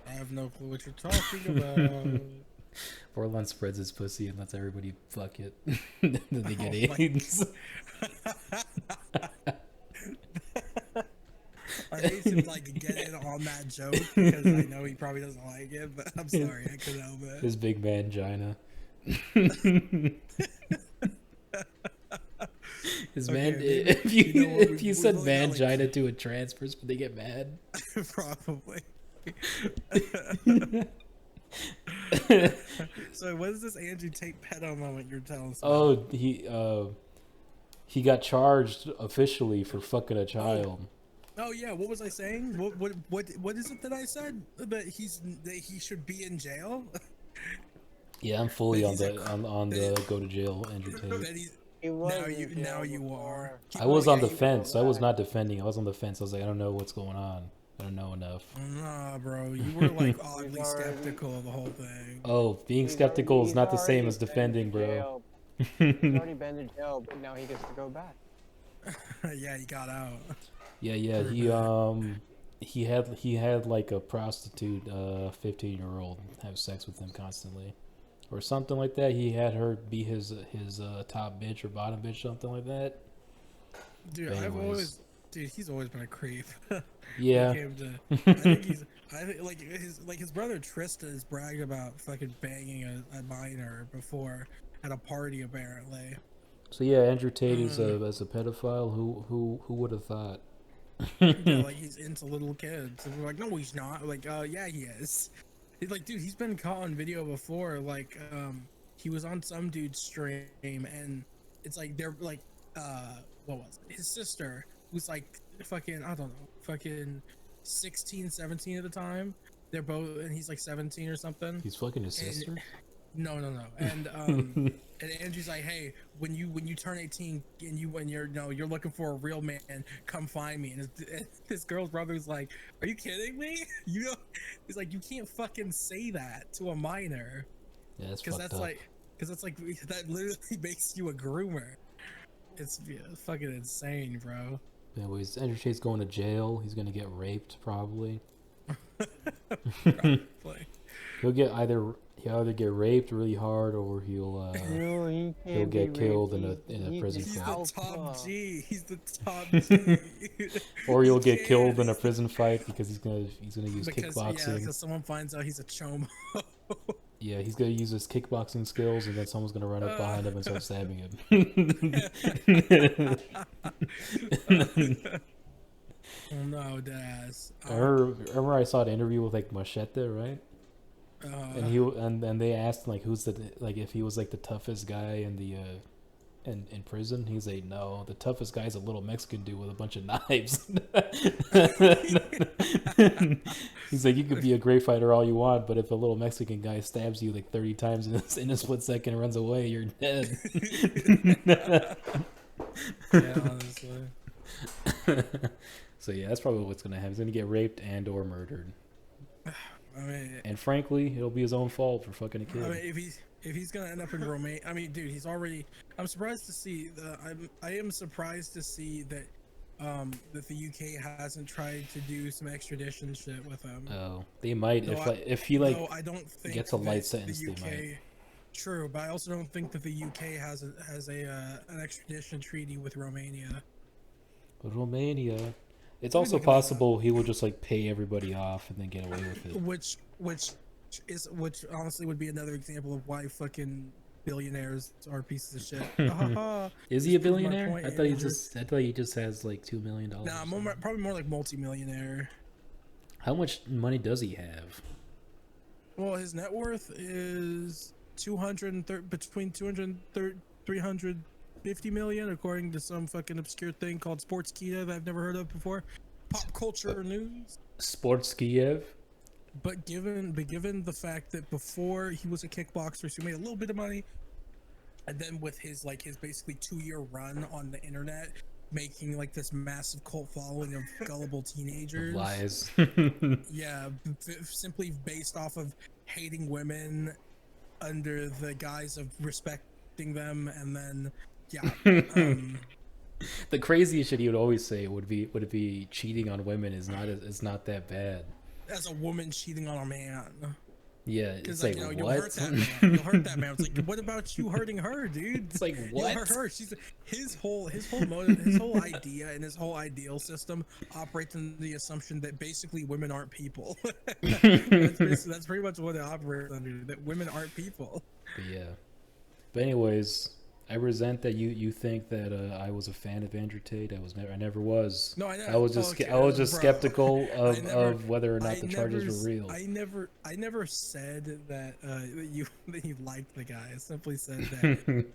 Speaker 1: I have no clue what you're talking about.
Speaker 3: Orlon spreads his pussy and lets everybody fuck it. Then they get
Speaker 1: Oh my
Speaker 3: AIDS.
Speaker 1: I hate to like get in on that joke because I know he probably doesn't like it, but I'm sorry, I couldn't help it.
Speaker 3: His big man gina. His man.
Speaker 1: Okay,
Speaker 3: If you
Speaker 1: you know what,
Speaker 3: if you
Speaker 1: we
Speaker 3: said
Speaker 1: really got, like-
Speaker 3: mangina to a trans person, would they get mad?
Speaker 1: Probably. So what is this Andrew Tate pedo moment you're telling us?
Speaker 3: Oh, he got charged officially for fucking a child.
Speaker 1: Oh yeah, what was I saying? What is it that I said that he should be in jail?
Speaker 3: Yeah, I'm fully
Speaker 1: That
Speaker 3: on
Speaker 1: he's
Speaker 3: the go to jail Andrew Tate.
Speaker 1: That he's,
Speaker 4: He was
Speaker 1: now
Speaker 4: in jail
Speaker 1: you
Speaker 4: before.
Speaker 1: are.
Speaker 3: I was on
Speaker 1: Yeah,
Speaker 3: the fence. I was not defending. I was on the fence. I was like, I don't know what's going on. I don't know enough.
Speaker 1: Nah, bro, you were like oddly
Speaker 4: He's already-
Speaker 1: skeptical of the whole thing.
Speaker 3: Oh, being
Speaker 4: He's
Speaker 3: skeptical
Speaker 4: already-
Speaker 3: is not the
Speaker 4: he's
Speaker 3: same
Speaker 4: already
Speaker 3: as
Speaker 4: been
Speaker 3: defending,
Speaker 4: to
Speaker 3: bro.
Speaker 4: jail. He's already been to jail, but now he gets to go back.
Speaker 1: Yeah, he got out.
Speaker 3: Yeah.
Speaker 1: Sure,
Speaker 3: He had like a prostitute, 15-year-old have sex with him constantly, or something like that. He had her be his top bitch or bottom bitch, something like that.
Speaker 1: Dude,
Speaker 3: Anyways.
Speaker 1: he's always been a creep.
Speaker 3: Yeah.
Speaker 1: I think his brother Trista has bragged about fucking banging a minor before at a party apparently.
Speaker 3: So yeah, Andrew Tate is as a pedophile. Who would have thought?
Speaker 1: Yeah, like he's into little kids. And we're like, no, he's not. Like, yeah, he is. He's like, dude, he's been caught on video before. Like, he was on some dude's stream, and it's like they're like, what was it? His sister, who's like fucking, I don't know, fucking 16, 17 at the time. They're both, and he's like 17 or something.
Speaker 3: He's fucking his sister.
Speaker 1: No. And and Andrew's like, hey, when you turn 18 and you're looking for a real man, come find me. And this girl's brother's like, are you kidding me? He's like, you can't fucking say that to a minor.
Speaker 3: Yeah, that's
Speaker 1: Because
Speaker 3: fucked
Speaker 1: that's
Speaker 3: up.
Speaker 1: like, that literally makes you a groomer. It's fucking insane, bro.
Speaker 3: Anyways, Andrew Tate's going to jail. He's gonna get raped probably.
Speaker 1: Probably.
Speaker 3: He'll either get raped really hard or he'll
Speaker 4: No, he can't
Speaker 3: he'll get
Speaker 4: be
Speaker 3: killed
Speaker 4: raped.
Speaker 3: in a
Speaker 4: He's
Speaker 3: prison
Speaker 4: an
Speaker 1: He's
Speaker 3: fight.
Speaker 1: the top
Speaker 4: alpha.
Speaker 1: G. He's the top G.
Speaker 3: Or he'll
Speaker 1: He
Speaker 3: get killed in a
Speaker 1: can't.
Speaker 3: prison fight because he's gonna use
Speaker 1: Because
Speaker 3: kickboxing.
Speaker 1: someone finds out he's a chomo.
Speaker 3: Yeah, he's gonna use his kickboxing skills, and then someome's gonna run up behind him and start stabbing him.
Speaker 1: Oh no, Daz.
Speaker 3: I remember I saw an interview with like Machete, right? And they asked like if he was like the toughest guy in the in prison. He's like, no, the toughest guy's a little Mexican dude with a bunch of knives. He's like, you could be a great fighter all you want, but if a little Mexican guy stabs you like 30 times in a split second and runs away, you're dead.
Speaker 1: Yeah, honestly.
Speaker 3: So yeah, that's probably what's gonna happen. He's gonna get raped and or murdered.
Speaker 1: I mean,
Speaker 3: And frankly, it'll be his own fault for fucking a kid.
Speaker 1: I mean, if he's gonna end up in Romania, I mean, dude, he's already. I'm surprised to see I am surprised to see that that the UK hasn't tried to do some extradition shit with him.
Speaker 3: Oh, they might
Speaker 1: No,
Speaker 3: if he like
Speaker 1: no, I don't think
Speaker 3: gets a light
Speaker 1: that
Speaker 3: sentence,
Speaker 1: the
Speaker 3: they
Speaker 1: UK,
Speaker 3: might.
Speaker 1: True, but I also don't think that the UK has an extradition treaty with Romania.
Speaker 3: Romania. It's
Speaker 1: Let me
Speaker 3: also
Speaker 1: look at that.
Speaker 3: possible he will just like pay everybody off and then get away with it.
Speaker 1: Which honestly would be another example of why fucking billionaires are pieces of shit.
Speaker 3: Is he a
Speaker 1: Just proved my
Speaker 3: billionaire?
Speaker 1: point,
Speaker 3: I thought
Speaker 1: Andrew.
Speaker 3: he just has like $2 million.
Speaker 1: Nah, probably more like multimillionaire.
Speaker 3: How much money does he have?
Speaker 1: Well, his net worth is between 230 350 million, according to some fucking obscure thing called Sportskeeda that I've never heard of before. Pop culture news.
Speaker 3: Sports Kiev?
Speaker 1: But given the fact that before he was a kickboxer, so he made a little bit of money, and then with his basically 2-year run on the internet, making like this massive cult following of gullible teenagers.
Speaker 3: Lies.
Speaker 1: Yeah, simply based off of hating women under the guise of respecting them, and then
Speaker 3: The craziest shit he would always say would be cheating on women is not that bad.
Speaker 1: as a woman cheating on a man.
Speaker 3: Yeah, it's
Speaker 1: Like,
Speaker 3: like,
Speaker 1: you'll
Speaker 3: what?
Speaker 1: hurt that man. You'll hurt that man. It's like, what about you hurting her, dude?
Speaker 3: It's like,
Speaker 1: You'll
Speaker 3: what?
Speaker 1: hurt her. His whole motive, his whole idea, and his whole ideal system operates on the assumption that basically women aren't people. That's pretty much what it operates under. That women aren't people.
Speaker 3: But yeah. But anyways, I resent that you think that I was a fan of Andrew Tate. I never was.
Speaker 1: No, I know.
Speaker 3: I was just
Speaker 1: Bro,
Speaker 3: skeptical of whether or not the charges were real.
Speaker 1: I never said that you liked the guy. I simply said that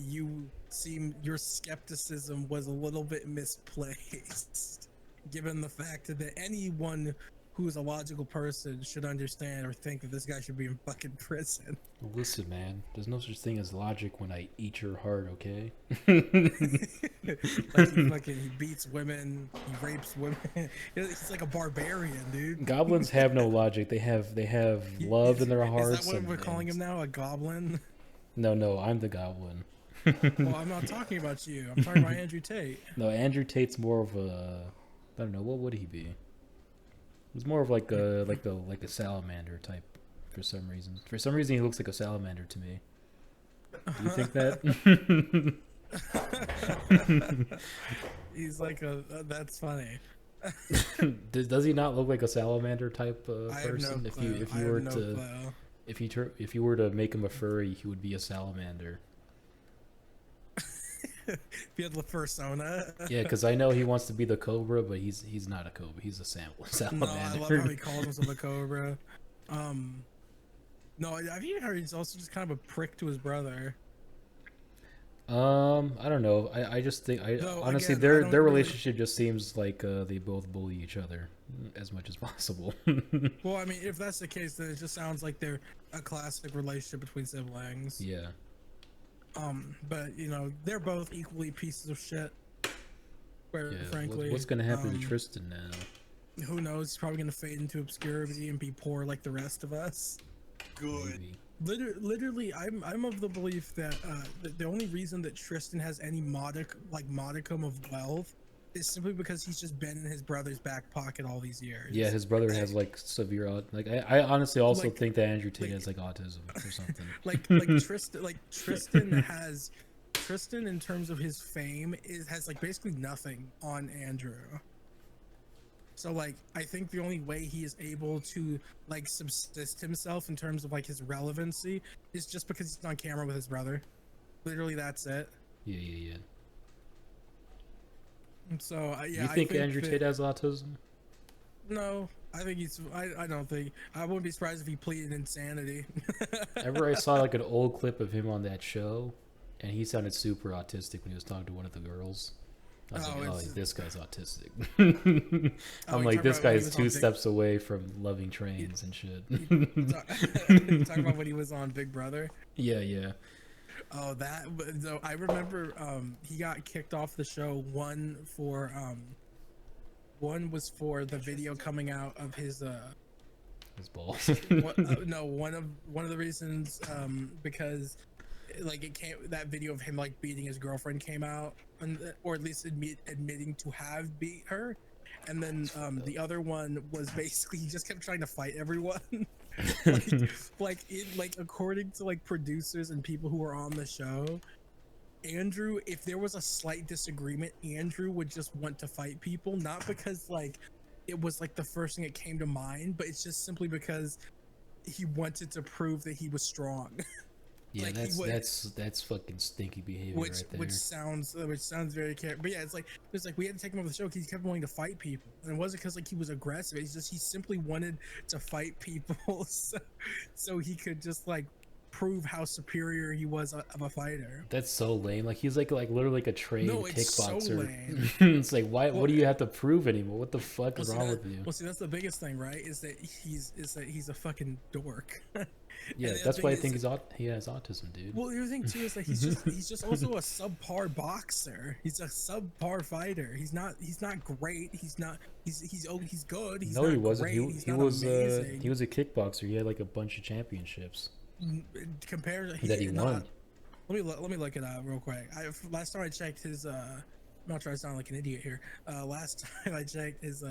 Speaker 1: your skepticism was a little bit misplaced, given the fact that anyone who is a logical person should understand or think that this guy should be in fucking prison.
Speaker 3: Well, listen, man, there's no such thing as logic when I eat your heart, okay?
Speaker 1: Like he beats women, he rapes women. He's like a barbarian, dude.
Speaker 3: Goblins have no logic. They have love in their hearts.
Speaker 1: Is that what we're calling him now? A goblin?
Speaker 3: No, I'm the goblin.
Speaker 1: Well, I'm not talking about you. I'm talking about Andrew Tate.
Speaker 3: No, Andrew Tate's more of a, I don't know, what would he be? He's more of like a salamander type for some reason. For some reason, he looks like a salamander to me. Do you think that?
Speaker 1: He's like that's funny.
Speaker 3: Does he not look like a salamander type person? If you were to make him a furry, he would be a salamander.
Speaker 1: If you had the persona.
Speaker 3: Yeah, because I know he wants to be the cobra, but he's not a cobra. He's a salamander.
Speaker 1: No, I love how he calls himself a cobra. No, I've even heard he's also just kind of a prick to his brother.
Speaker 3: I don't know. I just think honestly their relationship just seems like they both bully each other as much as possible.
Speaker 1: Well, I mean, if that's the case, then it just sounds like they're a classic relationship between siblings.
Speaker 3: Yeah.
Speaker 1: But they're both equally pieces of shit. Frankly,
Speaker 3: what's gonna happen to Tristan now?
Speaker 1: Who knows? He's probably gonna fade into obscurity and be poor like the rest of us.
Speaker 2: Good.
Speaker 3: Maybe.
Speaker 1: Literally, I'm of the belief that the only reason that Tristan has any modicum of wealth is simply because he's just been in his brother's back pocket all these years.
Speaker 3: Yeah, his brother has severe I honestly also think that Andrew Tate has autism or something.
Speaker 1: Tristan in terms of his fame has basically nothing on Andrew. So I think the only way he is able to subsist himself in terms of his relevancy is just because he's on camera with his brother. Literally, that's it.
Speaker 3: Yeah.
Speaker 1: So
Speaker 3: You think Andrew Tate has autism?
Speaker 1: No, I think I don't think. I wouldn't be surprised if he pleaded insanity.
Speaker 3: Ever I saw an old clip of him on that show, and he sounded super autistic when he was talking to one of the girls. I was this guy's autistic. I'm like, this guy's 2 steps away from loving trains and shit.
Speaker 1: You talking about when he was on Big Brother?
Speaker 3: Yeah.
Speaker 1: Oh, I remember he got kicked off the show. One was for the video coming out of his
Speaker 3: balls.
Speaker 1: No, one of the reasons because it came, that video of him beating his girlfriend came out, or at least admitting to have beat her, and then the other one was basically he just kept trying to fight everyone. According to producers and people who were on the show, Andrew, if there was a slight disagreement, Andrew would just want to fight people, not because it was the first thing that came to mind, but it's just simply because he wanted to prove that he was strong.
Speaker 3: Yeah,
Speaker 1: Like
Speaker 3: that's fucking stinky behavior right there.
Speaker 1: which sounds very but yeah, it's like we had to take him off the show because he kept wanting to fight people, and it wasn't because like he was aggressive. It's just he simply wanted to fight people, so he could just like prove how superior he was of a fighter.
Speaker 3: That's so lame. Like he's like literally like a trained
Speaker 1: No, it's so
Speaker 3: kickboxer.
Speaker 1: lame.
Speaker 3: It's like why? What do you have to prove anymore? What the fuck is wrong with you?
Speaker 1: Well, see, that's the biggest thing, right? Is that he's a fucking dork.
Speaker 3: Yeah, that's why I think he has autism, dude.
Speaker 1: Well, the other thing too is that he's just also a subpar boxer. He's a subpar fighter. He's not great. He's good. He's
Speaker 3: no,
Speaker 1: not
Speaker 3: he wasn't.
Speaker 1: Great.
Speaker 3: He was he was a kickboxer. He had like a bunch of championships.
Speaker 1: Compared
Speaker 3: that he won.
Speaker 1: Let me look it up real quick. Last time I checked his I'm not trying to sound like an idiot here. Last time I checked his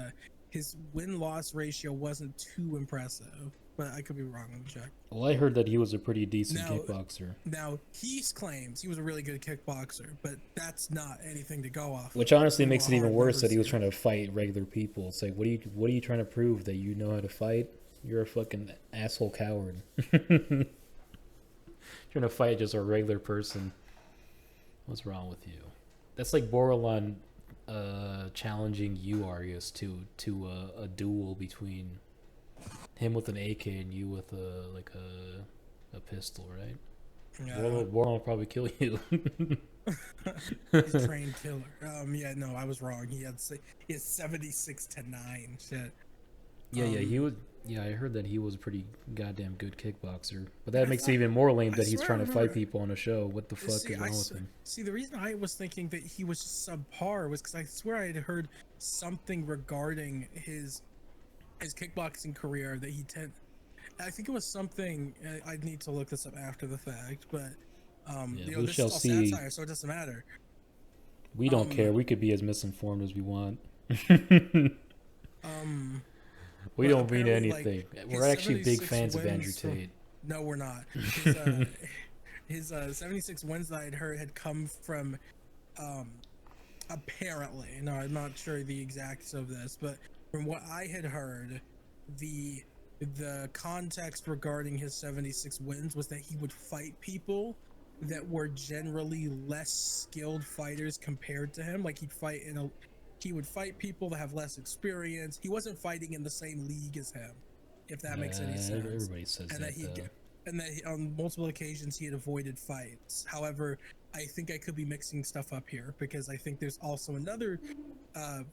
Speaker 1: win-loss ratio wasn't too impressive, but I could be wrong. Let me check.
Speaker 3: Well, I heard that he was a pretty decent kickboxer.
Speaker 1: Now, he claims he was a really good kickboxer, but that's not anything to go off.
Speaker 3: Which honestly makes it even worse that he was trying to fight regular people. It's like, what are you trying to prove? That you know how to fight? You're a fucking asshole coward. Trying to fight just a regular person. What's wrong with you? That's like borderline challenging you, Arius, to a duel between him with an AK and you with a pistol, right?
Speaker 1: Yeah.
Speaker 3: Warren will probably kill you.
Speaker 1: He's a trained killer. Yeah, no, I was wrong. He had 76-9. Shit.
Speaker 3: Yeah, he was. Yeah, I heard that he was a pretty goddamn good kickboxer. But that makes it even more lame that he's trying to fight people on a show. What the fuck is wrong with him?
Speaker 1: See, the reason I was thinking that he was just subpar was because I swear I had heard something regarding his kickboxing career that I think it was something. I'd need to look this up after the fact, but
Speaker 3: we
Speaker 1: this
Speaker 3: shall
Speaker 1: is all
Speaker 3: see.
Speaker 1: satire, so it doesn't matter.
Speaker 3: We don't care. We could be as misinformed as we want. We don't mean anything. We're actually big fans of Andrew Tate.
Speaker 1: No, we're not. His 76 wins that I'd heard had come from, apparently, no, I'm not sure the exacts of this, but from what I had heard, the context regarding his 76 wins was that he would fight people that were generally less skilled fighters compared to him. Like he would fight people that have less experience. He wasn't fighting in the same league as him, if that makes any sense.
Speaker 3: Everybody says
Speaker 1: and that on multiple occasions he had avoided fights. However, I think I could be mixing stuff up here because I think there's also another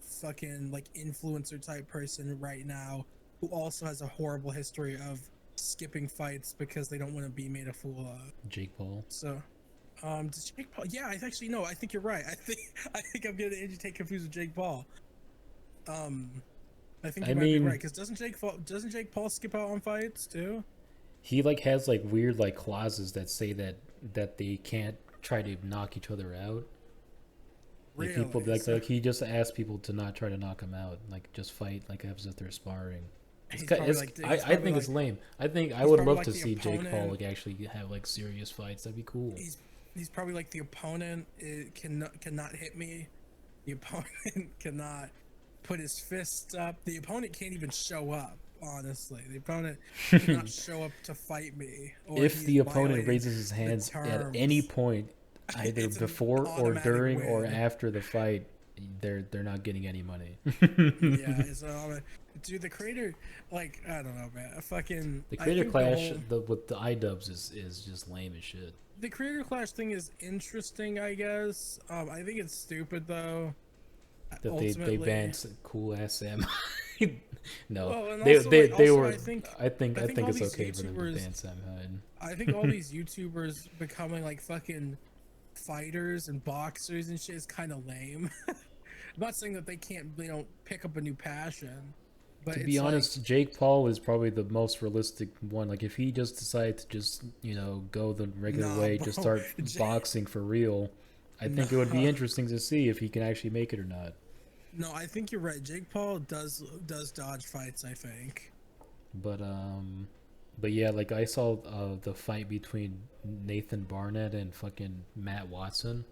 Speaker 1: fucking like influencer type person right now who also has a horrible history of skipping fights because they don't want to be made a fool of.
Speaker 3: Jake Paul.
Speaker 1: So does Jake Paul? Yeah, I think you're right. I think I'm getting Andrew Tate confused with Jake Paul. I think you might be right because doesn't Jake Paul skip out on fights too?
Speaker 3: He like has like weird like clauses that say that they can't try to knock each other out. Like
Speaker 1: Really?
Speaker 3: people like he just asks people to not try to knock him out, like just fight like as if they're sparring. I think it's lame. I think I would love to see Jake Paul like actually have like serious fights. That'd be cool.
Speaker 1: He's probably like the opponent cannot hit me. The opponent cannot put his fists up. The opponent can't even show up. Honestly, the opponent cannot show up to fight me.
Speaker 3: If the opponent raises his hands at any point, either before or during or after the fight, they're not getting any money.
Speaker 1: Yeah, so dude, the creator, like, I don't know, man.
Speaker 3: The creator clash with the iDubbbz is just lame as shit.
Speaker 1: The creator clash thing is interesting, I guess. I think it's stupid though.
Speaker 3: That they banned cool ass Sam. No,
Speaker 1: well,
Speaker 3: they were.
Speaker 1: I think
Speaker 3: it's okay for them to ban Sam Hyde.
Speaker 1: I think all these YouTubers becoming like fucking fighters and boxers and shit is kind of lame. I'm not saying that they can't, pick up a new passion. But
Speaker 3: to be honest, Jake Paul is probably the most realistic one. Like if he just decided to just go the regular way, just start boxing for real, I think it would be interesting to see if he can actually make it or not.
Speaker 1: No, I think you're right. Jake Paul does dodge fights, I think. But
Speaker 3: yeah, like I saw the fight between Nathan Barnett and fucking Matt Watson.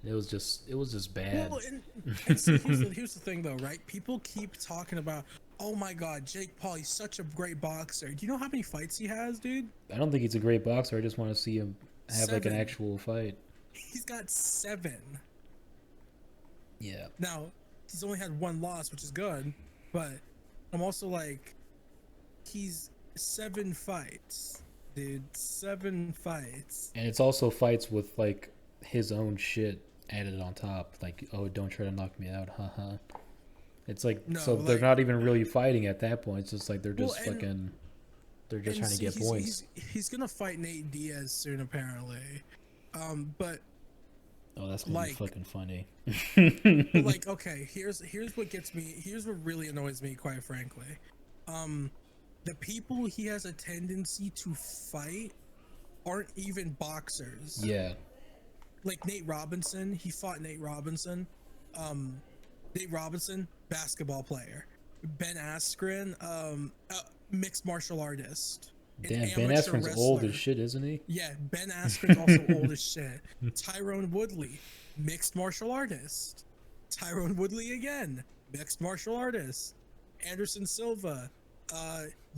Speaker 3: It was just bad.
Speaker 1: Well, and see, here's the thing though, right? People keep talking about, Oh my God, Jake Paul, he's such a great boxer. Do you know how many fights he has, dude?
Speaker 3: I don't think he's a great boxer. I just want to see him have like an
Speaker 1: 7.
Speaker 3: actual fight.
Speaker 1: He's got 7.
Speaker 3: Yeah.
Speaker 1: Now, he's only had 1 loss, which is good, but I'm also like, he's 7 fights, dude. 7 fights.
Speaker 3: And it's also fights with like his own shit added on top. Like, oh, don't try to knock me out, haha. It's like,
Speaker 1: No,
Speaker 3: so they're
Speaker 1: like-
Speaker 3: not even really fighting at that point. It's just like they're just
Speaker 1: Well, and-
Speaker 3: fucking, they're just
Speaker 1: And
Speaker 3: trying to get
Speaker 1: he's-
Speaker 3: points.
Speaker 1: He's gonna fight Nate Diaz soon, apparently. But
Speaker 3: Oh, that's gonna
Speaker 1: like-
Speaker 3: be fucking funny.
Speaker 1: But like, okay, here's what gets me. Here's what really annoys me, quite frankly. The people he has a tendency to fight aren't even boxers.
Speaker 3: Yeah.
Speaker 1: Like Nate Robinson, he fought Nate Robinson. Nate Robinson, basketball player. Ben Askren, mixed martial artist. An
Speaker 3: Damn, Ben
Speaker 1: amateur
Speaker 3: Askren's old
Speaker 1: wrestler.
Speaker 3: as shit, isn't he?
Speaker 1: Yeah, Ben Askren's also old as shit. Tyrone Woodley, mixed martial artist. Tyrone Woodley again, mixed martial artist. Anderson Silva,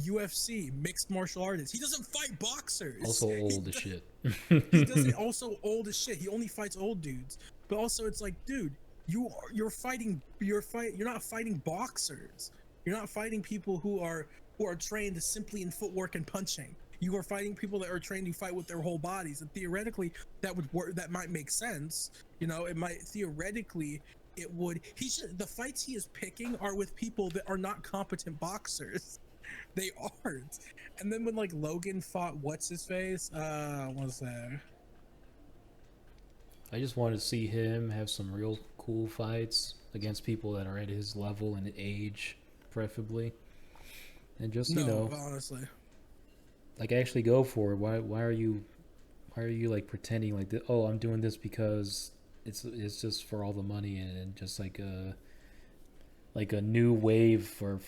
Speaker 1: UFC, mixed martial artist. He doesn't fight boxers.
Speaker 3: Also old as shit.
Speaker 1: He doesn't. Also old as shit. He only fights old dudes. But also, it's like, dude, you're not fighting boxers. You're not fighting people who are trained simply in footwork and punching. You are fighting people that are trained to fight with their whole bodies, and theoretically, that would work. That might make sense. You know, it might theoretically. It would. The fights he is picking are with people that are not competent boxers. They aren't. And then when like Logan fought what's his face? What's that?
Speaker 3: I just wanted to see him have some real cool fights against people that are at his level and age, preferably. And just, you know,
Speaker 1: honestly.
Speaker 3: like actually go for it. Why are you like pretending like that? Oh, I'm doing this because it's just for all the money and just like a new wave for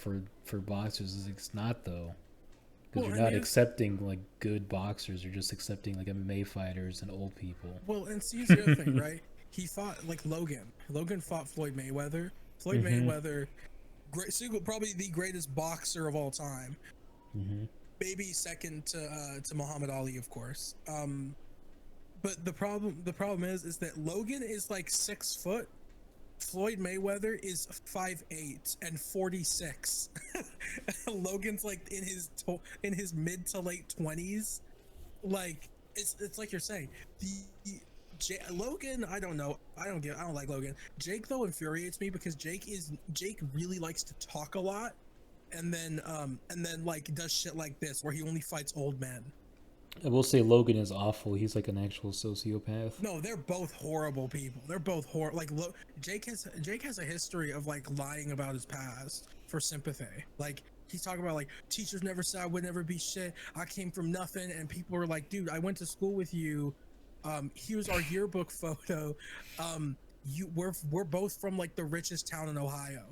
Speaker 3: boxers. It's not though, because
Speaker 1: Well,
Speaker 3: you're
Speaker 1: I
Speaker 3: not
Speaker 1: mean,
Speaker 3: accepting like good boxers. You're just accepting like MMA fighters and old people.
Speaker 1: Well, and see, here's the other thing, right? He fought like Logan. Logan fought Floyd Mayweather. Floyd Mayweather, probably the greatest boxer of all time. Maybe second to Muhammad Ali, of course. But the problem is that Logan is like 6 foot. Floyd Mayweather is 5'8" and 46. Logan's like in his mid to late 20s. Like it's like you're saying. Logan, I don't know. I don't like Logan. Jake though infuriates me because Jake really likes to talk a lot, and then like does shit like this where he only fights old men.
Speaker 3: I will say Logan is awful. He's like an actual sociopath.
Speaker 1: No, they're both horrible people. They're both like Jake has a history of like lying about his past for sympathy. Like he's talking about like teachers never said I would never be shit. I came from nothing, and people were like, dude, I went to school with you. Here's our yearbook photo. We're both from like the richest town in Ohio.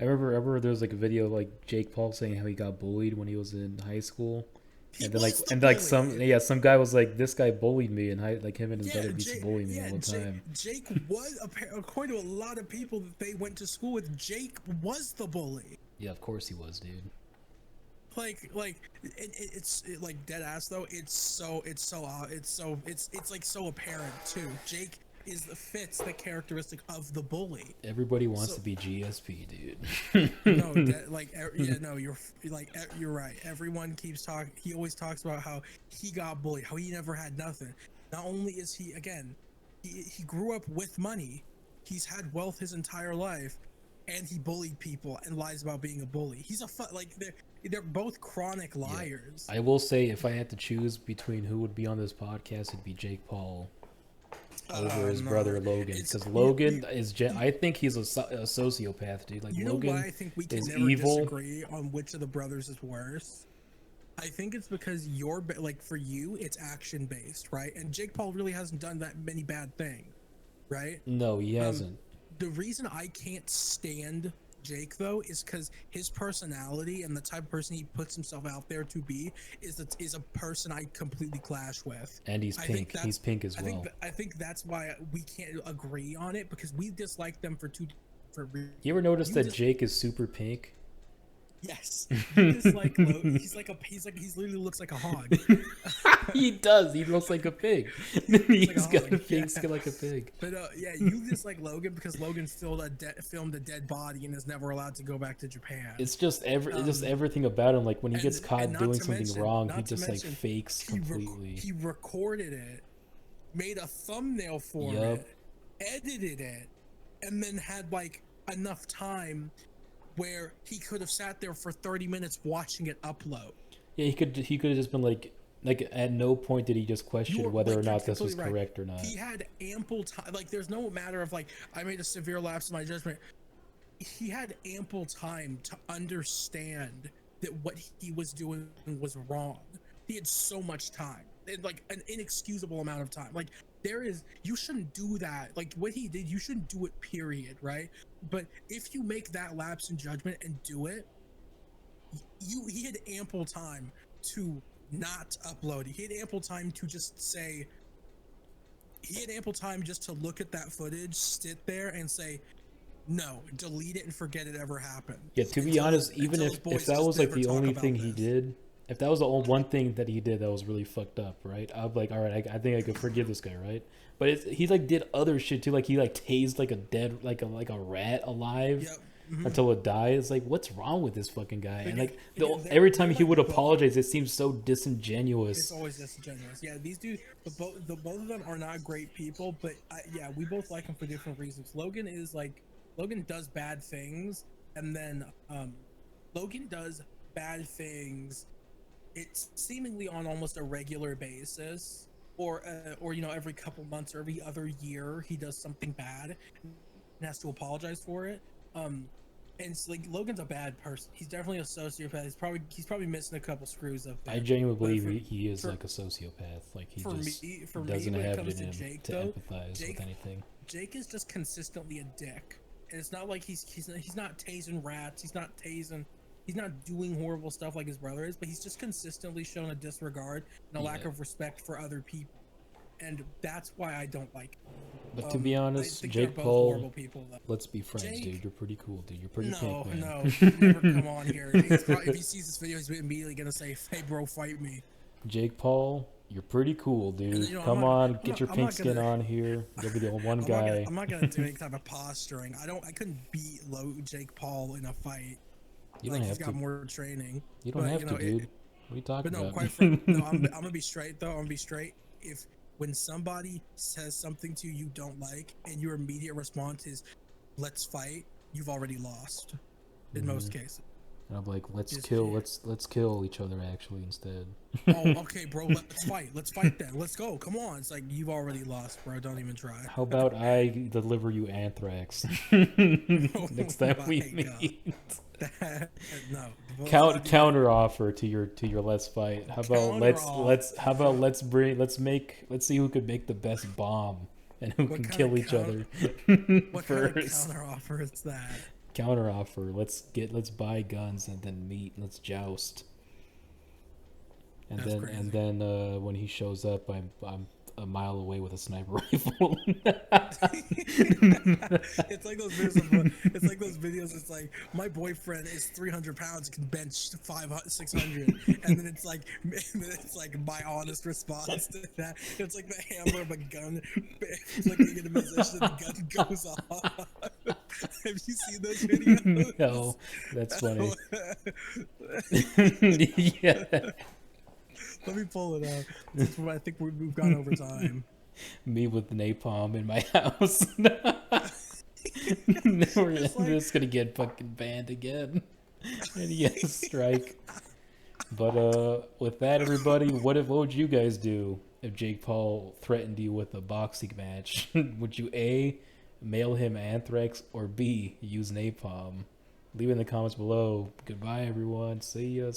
Speaker 3: I remember there was like a video of, like Jake Paul saying how he got bullied when he was in high school.
Speaker 1: He
Speaker 3: And then
Speaker 1: was the
Speaker 3: like
Speaker 1: bully.
Speaker 3: some guy was like, this guy bullied me, and like him and his
Speaker 1: Yeah,
Speaker 3: brother used to bully me all the time.
Speaker 1: Jake was, according to a lot of people that they went to school with, Jake was the bully.
Speaker 3: Yeah, of course he was, dude.
Speaker 1: Like it's like dead ass though. It's like so apparent too. Jake fits the characteristic of the bully.
Speaker 3: Everybody wants to be GSP, dude.
Speaker 1: No, you're right. Everyone keeps talking. He always talks about how he got bullied, how he never had nothing. Not only is he he grew up with money, he's had wealth his entire life, and he bullied people and lies about being a bully. He's they're both chronic liars.
Speaker 3: I will say, if I had to choose between who would be on this podcast, it'd be Jake Paul over his brother Logan, because Logan I think he's a sociopath, dude. Like,
Speaker 1: You
Speaker 3: Logan
Speaker 1: know why I think we can
Speaker 3: is
Speaker 1: never
Speaker 3: evil.
Speaker 1: disagree on which of the brothers is worse? I think it's because for you, it's action based, right? And Jake Paul really hasn't done that many bad things, right?
Speaker 3: No, he hasn't.
Speaker 1: The reason I can't stand Jake though is because his personality and the type of person he puts himself out there to be is a person I completely clash with.
Speaker 3: And he's pink. He's pink as well.
Speaker 1: I think that's why we can't agree on it, because we dislike them for two different reasons.
Speaker 3: You ever notice that Jake is super pink?
Speaker 1: Yes, he just like he's literally looks like a hog.
Speaker 3: He does. He looks like a pig.
Speaker 1: He looks like a
Speaker 3: He's got
Speaker 1: hog,
Speaker 3: a pig
Speaker 1: yeah.
Speaker 3: skin like a pig.
Speaker 1: But yeah, you just like Logan because Logan filmed a dead body and is never allowed to go back to Japan.
Speaker 3: It's just everything about him. Like when he gets caught
Speaker 1: not
Speaker 3: doing
Speaker 1: to
Speaker 3: something
Speaker 1: mention-
Speaker 3: wrong,
Speaker 1: not
Speaker 3: he
Speaker 1: to
Speaker 3: just like
Speaker 1: mention,
Speaker 3: fakes completely.
Speaker 1: He recorded it, made a thumbnail for
Speaker 3: Yup.
Speaker 1: it, edited it, and then had like enough time where he could have sat there for 30 minutes watching it upload.
Speaker 3: Yeah, he could have just been like at no point did he just question whether or not this was correct or not.
Speaker 1: He had ample time. Like there's no matter of like I made a severe lapse in my judgment. He had ample time to understand that what he was doing was wrong. He had so much time, and like an inexcusable amount of time. Like you shouldn't do that. Like what he did, you shouldn't do it, period, right? But if you make that lapse in judgment and do it, he had ample time to not upload. He had ample time to just say, he had ample time just to look at that footage, sit there and say, no, delete it and forget it ever happened.
Speaker 3: Yeah, to be honest, even if that was like the only thing he did, if that was the only one thing that he did that was really fucked up, right? I'm like, all right, I think I could forgive this guy, right? But he like did other shit too, like he like tased like a dead like a rat alive.
Speaker 1: Yep. Mm-hmm.
Speaker 3: Until it died. It's like, what's wrong with this fucking guy? And like every time he would apologize, it seems so disingenuous.
Speaker 1: It's always disingenuous. Yeah, these dudes, both of them are not great people, but yeah, we both like them for different reasons. Logan does bad things, and then Logan does bad things. It's seemingly on almost a regular basis, or every couple months or every other year he does something bad and has to apologize for it. And it's like Logan's a bad person. He's definitely a sociopath. He's probably missing a couple screws up there.
Speaker 3: I genuinely believe he is like a sociopath. Like he doesn't have it in him
Speaker 1: Jake,
Speaker 3: to empathize with anything.
Speaker 1: Jake is just consistently a dick, and it's not like he's not tasing rats. He's not doing horrible stuff like his brother is, but he's just consistently shown a disregard and a lack of respect for other people, and that's why I don't like him.
Speaker 3: But to be honest, Jake Paul, let's be friends, dude. You're pretty cool, dude. You're pretty pink, man.
Speaker 1: No, never come on here. If he sees this video, he's immediately gonna say, "Hey, bro, fight me."
Speaker 3: Jake Paul, you're pretty cool, dude. Come on, get your pink skin on here. You'll be the one guy.
Speaker 1: I'm not gonna do any type of posturing. I couldn't beat Jake Paul in a fight.
Speaker 3: You don't have
Speaker 1: he's
Speaker 3: to.
Speaker 1: got more training.
Speaker 3: You don't have to, dude. What are you talking about?
Speaker 1: Quite frankly, no, I'm gonna be straight though. I'm gonna be straight. When somebody says something to you don't like and your immediate response is let's fight, you've already lost in most cases.
Speaker 3: And I'm like, let's kill each other actually instead.
Speaker 1: Oh, okay, bro, let's fight then, let's go, come on. It's like, you've already lost, bro, don't even try.
Speaker 3: How about I deliver you anthrax next time we meet?
Speaker 1: No.
Speaker 3: Counter offer to your let's fight. How about let's see who could make the best bomb and who can kill each other
Speaker 1: what
Speaker 3: first.
Speaker 1: Kind of counter offer is that?
Speaker 3: Counter offer. Let's buy guns and then meet. Let's joust. And then when he shows up, I'm a mile away with a sniper rifle.
Speaker 1: It's like those videos. It's like my boyfriend is 300 pounds, can bench 600, and then it's like my honest response to that. It's like the hammer of a gun. It's like being in a position, the gun goes off. Have you seen those videos?
Speaker 3: No, that's funny. Yeah.
Speaker 1: Let me pull it up. I think we've gone over time.
Speaker 3: Me with napalm in my house. We're just gonna get fucking banned again. And yes, strike. But with that, everybody, what would you guys do if Jake Paul threatened you with a boxing match? Would you A, mail him anthrax, or B, use napalm? Leave it in the comments below. Goodbye, everyone. See ya.